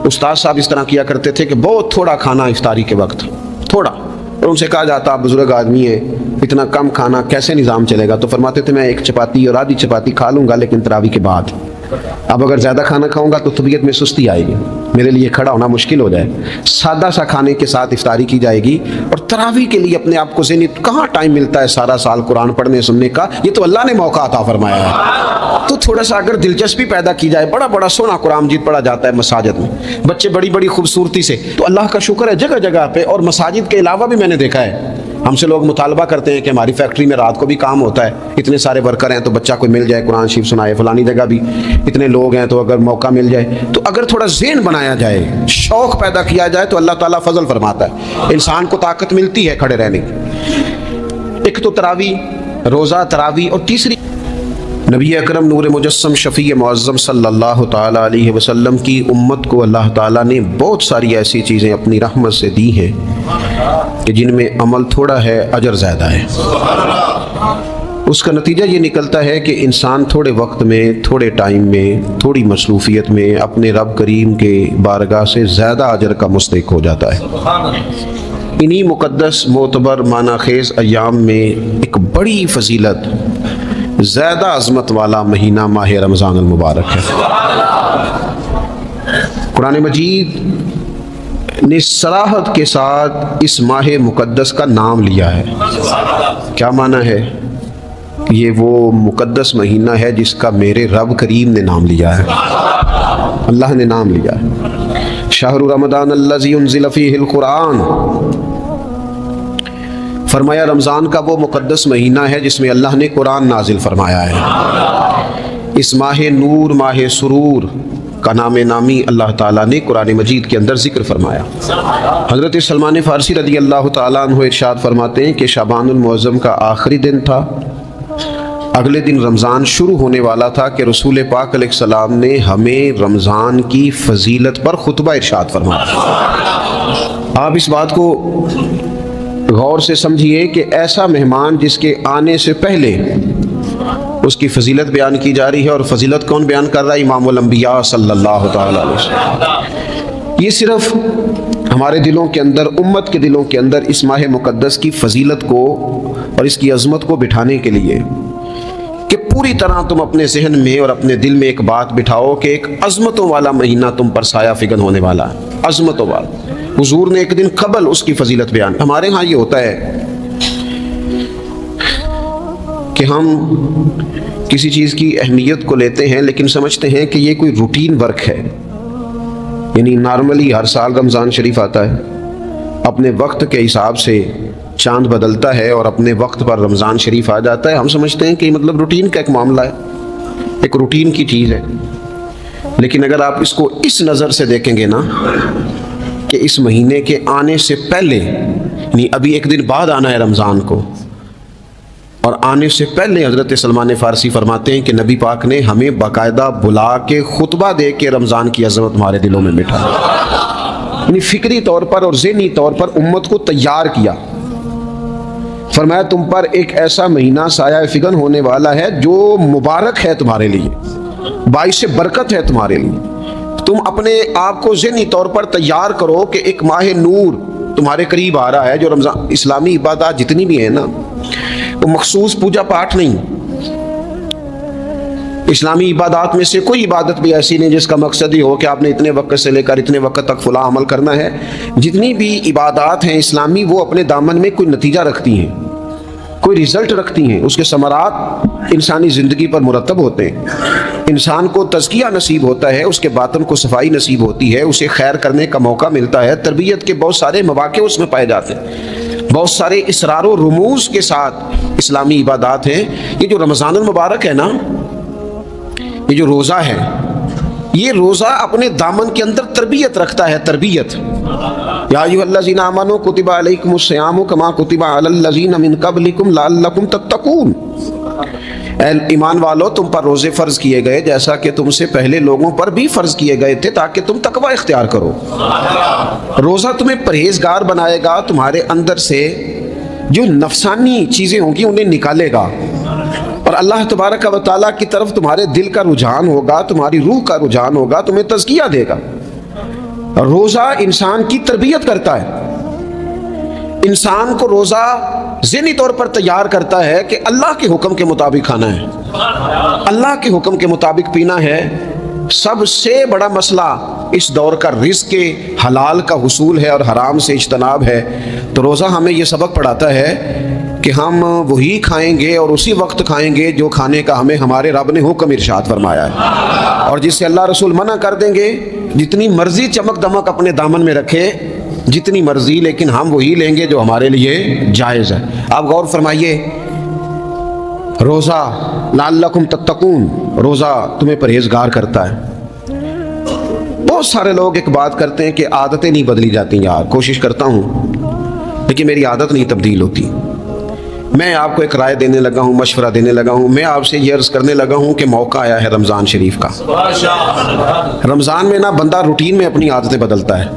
उस्ताद साहब इस तरह किया करते थे कि बहुत थोड़ा खाना इफ्तारी के वक्त, थोड़ा, और उनसे कहा जाता आप बुजुर्ग आदमी है, इतना कम खाना कैसे निज़ाम चलेगा? तो फरमाते थे मैं 1 चपाती और आधी चपाती खा लूँगा, लेकिन तरावी के बाद। अब अगर ज़्यादा खाना खाऊंगा तो तबीयत में सुस्ती आएगी, मेरे लिए खड़ा होना मुश्किल हो जाए। सादा सा खाने के साथ इफ्तारी की जाएगी। और तरावी के लिए अपने आप को ज़हनी, कहाँ टाइम मिलता है सारा साल कुरान पढ़ने सुनने का? ये तो अल्लाह ने मौका अता फरमाया है। तो थोड़ा सा अगर दिलचस्पी पैदा की जाए, बड़ा बड़ा सोना कुरान मजीद पढ़ा जाता है मसाजिद में, बच्चे बड़ी बड़ी खूबसूरती से, तो अल्लाह का शुक्र है जगह जगह पे। और मसाजिद के अलावा भी मैंने देखा है, हमसे लोग मुतालबा करते हैं कि हमारी फैक्ट्री में रात को भी काम होता है, इतने सारे वर्कर हैं तो बच्चा कोई मिल जाए कुरान शरीफ सुनाए, फलानी जगह भी इतने लोग हैं तो अगर मौका मिल जाए, तो अगर थोड़ा ज़हन बनाया जाए, शौक़ पैदा किया जाए, तो अल्लाह ताला फजल फरमाता है, इंसान को ताकत मिलती है खड़े रहने की। एक तो तरावी, रोज़ा, तरावी, और तीसरी नबी अकरम नूर मुजस्सम शफ़ी मुअज़्ज़म सल्लल्लाहु ताला अलैहि वसल्लम की उम्मत को अल्लाह ताला ने बहुत सारी ऐसी चीज़ें अपनी रहमत से दी हैं कि जिनमें अमल थोड़ा है, अजर ज़्यादा है। उसका नतीजा ये निकलता है कि इंसान थोड़े वक्त में, थोड़े टाइम में, थोड़ी मसरूफ़ियत में अपने रब करीम के बारगाह से ज़्यादा अजर का मुस्तहिक़ हो जाता है। इन्हीं मुक़द्दस मोतबर मानाखेज़ अय्याम में एक बड़ी फ़जीलत, ज़्यादा अज़मत वाला महीना माह रमज़ान मुबारक है। कुरान मजीद ने सराहत के साथ इस माह मुक़द्दस का नाम लिया है। क्या माना है? ये वो मुक़द्दस महीना है जिसका मेरे रब करीम ने नाम लिया है, अल्लाह ने नाम लिया है। शहरु रमज़ान अल्लज़ी उन्ज़िल फ़ीहिल कुरान, फरमाया रमज़ान का वो मुक़द्दस महीना है जिसमें अल्लाह ने कुरान नाजिल फरमाया है। इस माह नूर, माह सुरूर का नाम नामी अल्लाह ताला ने कुरान मजीद के अंदर ज़िक्र फरमाया। हज़रत सलमान फ़ारसी रज़ी अल्लाह ताला अन्हु इरशाद फरमाते हैं कि शाबानुल मुअज़्ज़म का आखिरी दिन था, अगले दिन रमज़ान शुरू होने वाला था कि रसूल पाक अलैहिस्सलाम ने हमें रमज़ान की फ़जीलत पर खुतबा इरशाद फरमाया। आप इस बात को गौर से समझिए कि ऐसा मेहमान जिसके आने से पहले उसकी फजीलत बयान की जा रही है। और फजीलत कौन बयान कर रहा है? इमामुल अंबिया सल्लल्लाहु तआला अलैहि वसल्लम। ये सिर्फ हमारे दिलों के अंदर, उम्मत के दिलों के अंदर इस माह मुक़द्दस की फजीलत को और इसकी अज़मत को बिठाने के लिए कि पूरी तरह तुम अपने जहन में और अपने दिल में एक बात बिठाओ कि एक अज़मतों वाला महीना तुम पर साया फिगन होने वाला है, अज़मतों वाला। हुजूर ने एक दिन कबल उसकी फजीलत बयान। हमारे यहाँ ये होता है कि हम किसी चीज़ की अहमियत को लेते हैं लेकिन समझते हैं कि ये कोई रूटीन वर्क है। यानी नॉर्मली हर साल रमज़ान शरीफ आता है, अपने वक्त के हिसाब से चांद बदलता है और अपने वक्त पर रमज़ान शरीफ आ जाता है। हम समझते हैं कि मतलब रूटीन का एक मामला है, एक रूटीन की चीज़ है। लेकिन अगर आप इसको इस नज़र से देखेंगे ना कि इस महीने के आने से पहले, नहीं अभी एक दिन बाद आना है रमज़ान को, और आने से पहले हज़रत सलमान फ़ारसी फरमाते हैं कि नबी पाक ने हमें बाकायदा बुला के खुतबा दे के रमज़ान की अज़मत हमारे दिलों में बिठा, यानी फ़िक्री तौर पर और ज़हनी तौर पर उम्मत को तैयार किया। फरमाया तुम पर एक ऐसा महीना साया फिगन होने वाला है जो मुबारक है तुम्हारे लिए, बाइस बरकत है तुम्हारे लिए। तुम अपने आप को ज़हनी तौर पर तैयार करो कि एक माह नूर तुम्हारे करीब आ रहा है। जो रमज़ान, इस्लामी इबादत जितनी भी है ना, वो मखसूस पूजा पाठ नहीं। इस्लामी इबादत में से कोई इबादत भी ऐसी नहीं जिसका मकसद ही हो कि आपने इतने वक्त से लेकर इतने वक्त तक फला अमल करना है। जितनी भी इबादत हैं इस्लामी, वो अपने दामन में कोई नतीजा रखती हैं, कोई रिजल्ट रखती हैं, उसके समरात इंसानी ज़िंदगी पर मुरतब होते हैं। इंसान को तज़किया नसीब होता है, उसके बातन को सफाई नसीब होती है, उसे खैर करने का मौका मिलता है। तरबियत के बहुत सारे मौक़े उसमें पाए जाते हैं, बहुत सारे इसरार व रुमूज़ के साथ इस्लामी इबादत हैं। ये जो रमज़ानुल मुबारक है ना, ये जो रोज़ा है, ये रोज़ा अपने दामन के अंदर तरबियत रखता है। तरबियत, या अय्युहल्लज़ीना आमनू कुतिबा अलैकुमुस सियामु कमा कुतिबा अलल्लज़ीना मिन क़ब्लिकुम लअल्लकुम तत्तक़ून। ऐ ईमान वालो, तुम पर रोज़े फ़र्ज़ किए गए जैसा कि तुमसे पहले लोगों पर भी फ़र्ज़ किए गए थे, ताकि तुम तकवा इख्तियार करो। रोज़ा तुम्हें परहेज़गार बनाएगा, तुम्हारे अंदर से जो नफसानी चीज़ें होंगी उन्हें निकालेगा, और अल्लाह तबारक व तआला की तरफ तुम्हारे दिल का रुझान होगा, तुम्हारी रूह का रुझान होगा, तुम्हें तज़किया देगा। रोज़ा इंसान की तरबियत करता है, इंसान को रोज़ा ज़हनी तौर पर तैयार करता है कि अल्लाह के हुक्म के मुताबिक खाना है, अल्लाह के हुक्म के मुताबिक पीना है। सबसे बड़ा मसला इस दौर का रिज़्क़ के हलाल का हुसूल है और हराम से इज्तनाब है। तो रोज़ा हमें ये सबक पढ़ाता है कि हम वही खाएंगे और उसी वक्त खाएंगे जो खाने का हमें हमारे रब ने हुक्म इरशाद फरमाया है, और जिससे अल्लाह रसूल मना कर देंगे। जितनी मर्जी चमक दमक अपने दामन में रखे, जितनी मर्जी, लेकिन हम वही लेंगे जो हमारे लिए जायज़ है। आप गौर फरमाइए, रोज़ा लअल्लकुम तत्तकून, रोज़ा तुम्हें परहेज़गार करता है। बहुत सारे लोग एक बात करते हैं कि आदतें नहीं बदली जाती। यार कोशिश करता हूँ लेकिन मेरी आदत नहीं तब्दील होती। मैं आपको एक राय देने लगा हूँ, मशवरा देने लगा हूँ। मैं आपसे ये अर्ज़ करने लगा हूँ कि मौका आया है रमज़ान शरीफ का। रमज़ान में ना बंदा रूटीन में अपनी आदतें बदलता है।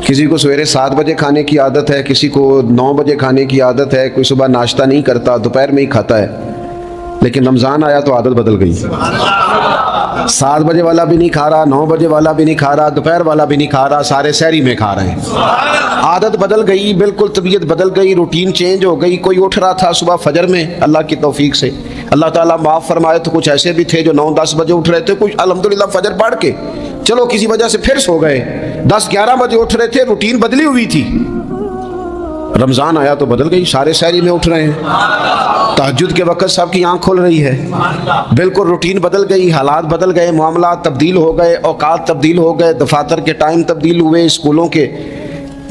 किसी को सवेरे 7 बजे खाने की आदत है, किसी को 9 बजे खाने की आदत है, कोई सुबह नाश्ता नहीं करता, दोपहर में ही खाता है। लेकिन रमज़ान आया तो आदत बदल गई। 7 बजे वाला भी नहीं खा रहा, 9 बजे वाला भी नहीं खा रहा, दोपहर वाला भी नहीं खा रहा, सारे सहरी में खा रहे हैं। आदत बदल गई, बिल्कुल तबीयत बदल गई, रूटीन चेंज हो गई। कोई उठ रहा था सुबह फजर में, अल्लाह की तौफीक से, अल्लाह ताला माफ़ फरमाए, तो कुछ ऐसे भी थे जो 9-10 बजे उठ रहे थे, कुछ अल्हम्दुलिल्लाह फजर पढ़ के चलो किसी वजह से फिर सो गए, 10-11 बजे उठ रहे थे, रूटीन बदली हुई थी। रमज़ान आया तो बदल गई, सारे सहरी में उठ रहे हैं, तहज्जुद के वक्त सबकी आंख खुल रही है, बिल्कुल रूटीन बदल गई, हालात बदल गए, मामला तब्दील हो गए, औकात तब्दील हो गए, दफातर के टाइम तब्दील हुए, स्कूलों के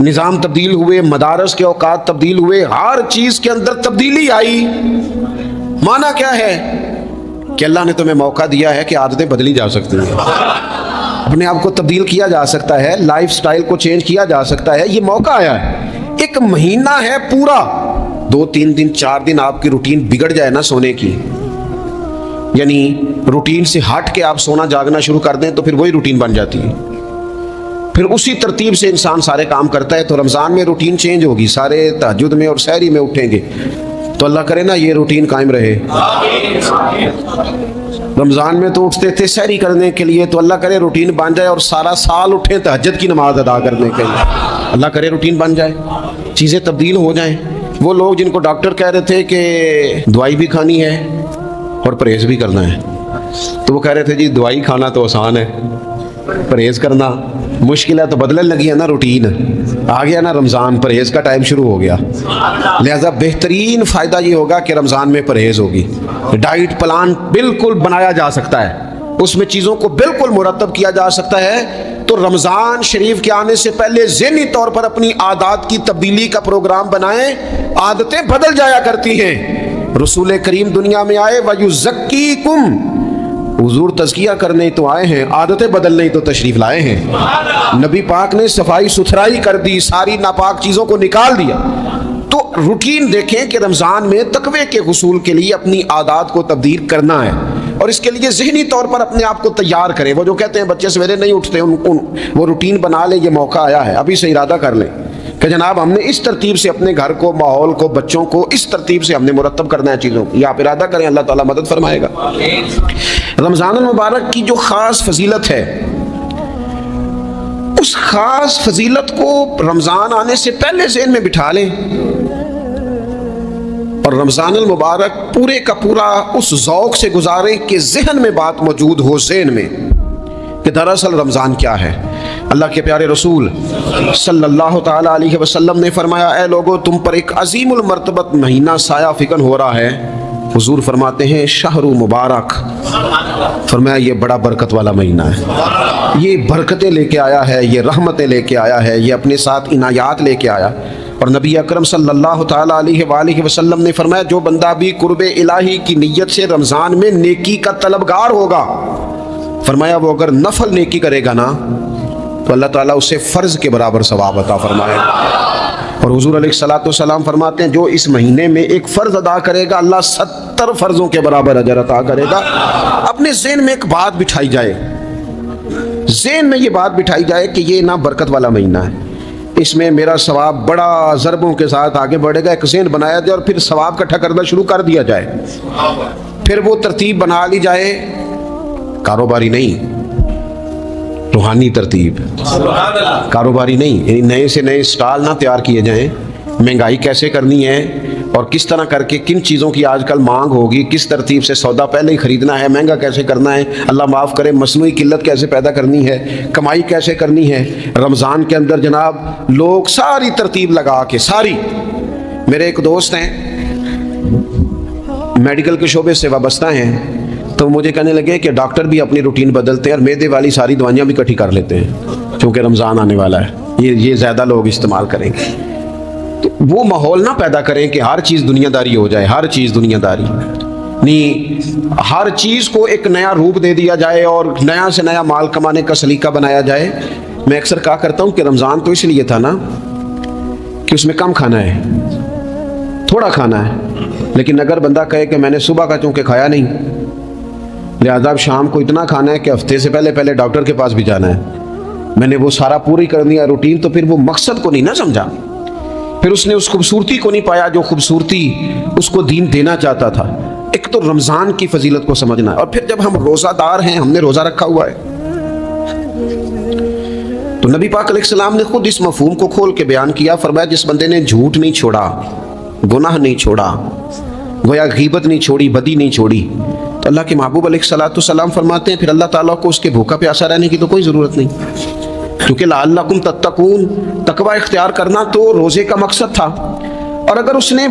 निज़ाम तब्दील हुए, मदारस के औकात तब्दील हुए, हर चीज़ के अंदर तब्दीली आई। माना क्या है कि अल्लाह ने तुम्हें मौका दिया है कि आदतें बदली जा सकती हैं, अपने आप को तब्दील किया जा सकता है, लाइफ स्टाइल को चेंज किया जा सकता है। ये मौका आया है, एक महीना है पूरा। 2-3 दिन 4 दिन आपकी रूटीन बिगड़ जाए ना सोने की, यानी रूटीन से हट के आप सोना जागना शुरू कर दें, तो फिर वही रूटीन बन जाती है। फिर उसी तरतीब से इंसान सारे काम करता है। तो रमज़ान में रूटीन चेंज होगी, सारे तहज्जुद में और सहरी में उठेंगे, तो अल्लाह करे ना ये रूटीन कायम रहे। रमज़ान में तो उठते थे सहरी करने के लिए, तो अल्लाह करे रूटीन बन जाए और सारा साल उठे तहज्जुद की नमाज अदा करने के लिए। अल्लाह करे रूटीन बन जाए, चीज़ें तब्दील हो जाएं। वो लोग जिनको डॉक्टर कह रहे थे कि दवाई भी खानी है और परहेज़ भी करना है, तो वो कह रहे थे जी दवाई खाना तो आसान है, परहेज़ करना मुश्किल है। तो बदलने लगी है ना रूटीन, आ गया ना रमज़ान, परहेज़ का टाइम शुरू हो गया। लिहाजा बेहतरीन फ़ायदा ये होगा कि रमज़ान में परहेज़ होगी। डाइट प्लान बिल्कुल बनाया जा सकता है, उसमें चीज़ों को बिल्कुल मुरतब किया जा सकता है। तो रमज़ान शरीफ के आने से पहले ज़हनी तौर पर अपनी आदत की तब्दीली का प्रोग्राम बनाएं। आदतें बदल जाया करती हैं। रसूल करीम दुनिया में आए वयुज़क्कीकुम, हुजूर तज़किया करने तो आए हैं, आदतें बदलने तो तशरीफ लाए हैं। नबी पाक ने सफाई सुथराई कर दी, सारी नापाक चीज़ों को निकाल दिया। तो रूटीन देखें कि रमज़ान में तकवे के हुसूल के लिए अपनी आदत को तब्दील करना है, और इसके लिए ज़हनी तौर पर अपने आप को तैयार करें। वो जो कहते हैं बच्चे सवेरे नहीं उठते, वो रूटीन बना लें, ये मौका आया है, अभी से इरादा कर लें कि जनाब हमने इस तरतीब से अपने घर को, माहौल को, बच्चों को इस तरतीब से हमने मुरतब करना है चीज़ों को। ये आप इरादा करें, अल्लाह ताला मदद फरमाएगा। रमज़ान मुबारक की जो ख़ास फजीलत है, उस ख़ास फजीलत को रमज़ान आने से पहले ज़हन में बिठा लें, और रमज़ान मुबारक पूरे का पूरा उस ज़ौक़ से गुजारें कि ज़हन में बात मौजूद हो, ज़हन में कि दरअसल रमज़ान क्या है। अल्लाह के प्यारे रसूल सल्लल्लाहु ताला अलैहि वसल्लम ने फरमाया, ऐ लोगो तुम पर एक अजीमुल मर्तबत महीना साया फिकन हो रहा है। हुजूर फरमाते हैं शहरु मुबारक, फरमाया ये बड़ा बरकत वाला महीना है, ये बरकतें लेके आया है, ये रहमतें लेके आया है, ये अपने साथ इनायात लेके आया। और नबी अकरम सल्लल्लाहु ताला अलैहि वसल्लम ने फरमाया, जो बंदा भी कुर्बे इलाही की नीयत से रमज़ान में नेकी का तलबगार होगा, फरमाया वो अगर नफल नेकी करेगा ना, तो अल्लाह ताला उसे फ़र्ज के बराबर सवाब अता फरमाएगा। और हुजूर अलैहिस्सलातु वस्सलाम फरमाते हैं, जो इस महीने में एक फ़र्ज अदा करेगा, अल्लाह 70 फ़र्ज़ों के बराबर अजर अता करेगा। अपने ज़हन में एक बात बिठाई जाए, ज़हन में ये बात बिठाई जाए कि ये ना बरकत वाला महीना है, इसमें मेरा सवाब बड़ा ज़रबों के साथ आगे बढ़ेगा। एक ज़हन बनाया जाए और फिर सवाब इकट्ठा करना शुरू कर दिया जाए। फिर वो तरतीब बना ली जाए, कारोबारी नहीं, रूहानी तरतीब, कारोबारी नहीं, नए से नए स्टॉल ना तैयार किए जाएं। महंगाई कैसे करनी है और किस तरह करके किन चीज़ों की आजकल मांग होगी, किस तरतीब से सौदा पहले ही ख़रीदना है, महंगा कैसे करना है, अल्लाह माफ़ करे मसनूई किल्लत कैसे पैदा करनी है, कमाई कैसे करनी है। रमज़ान के अंदर जनाब लोग सारी तरतीब लगा के, सारी, मेरे एक दोस्त हैं मेडिकल के शोबे से वाबस्ता हैं, तो मुझे कहने लगे कि डॉक्टर भी अपनी रूटीन बदलते हैं और मैदे वाली सारी दवाइयाँ भी इकट्ठी कर लेते हैं, क्योंकि रमज़ान आने वाला है, ये ज़्यादा लोग इस्तेमाल करेंगे। तो वो माहौल ना पैदा करें कि हर चीज़ दुनियादारी हो जाए, हर चीज़ दुनियादारी नहीं, हर चीज़ को एक नया रूप दे दिया जाए और नया से नया माल कमाने का सलीका बनाया जाए। मैं अक्सर कहा करता हूँ कि रमज़ान तो इसलिए था ना कि उसमें कम खाना है, थोड़ा खाना है, लेकिन अगर बंदा कहे कि मैंने सुबह का चूँकि खाया नहीं, लिहाजा शाम को इतना खाना है कि हफ्ते से पहले पहले डॉक्टर के पास भी जाना है, मैंने वो सारा पूरी कर दिया रूटीन, तो फिर वो मकसद को नहीं ना समझा, फिर उसने उस खूबसूरती को नहीं पाया जो खूबसूरती उसको दीन देना चाहता था। एक तो रमज़ान की फजीलत को समझना है, और फिर जब हम रोज़ादार हैं, हमने रोज़ा रखा हुआ है, तो नबी पाक अलैहिस्सलाम ने खुद इस मफहूम को खोल के बयान किया। फरमाया जिस बंदे ने झूठ नहीं छोड़ा, गुनाह नहीं छोड़ा, गोया गीबत नहीं छोड़ी, बदी नहीं छोड़ी, तो अल्लाह के महबूब अलैहिस्सलाम फरमाते हैं फिर अल्लाह ताला को उसके भूखा प्यासा रहने की तो कोई ज़रूरत नहीं, क्योंकि लअल्लकुम तत्तकून, तकवा इख्तियार करना तो रोज़े का मकसद था। और अगर उसने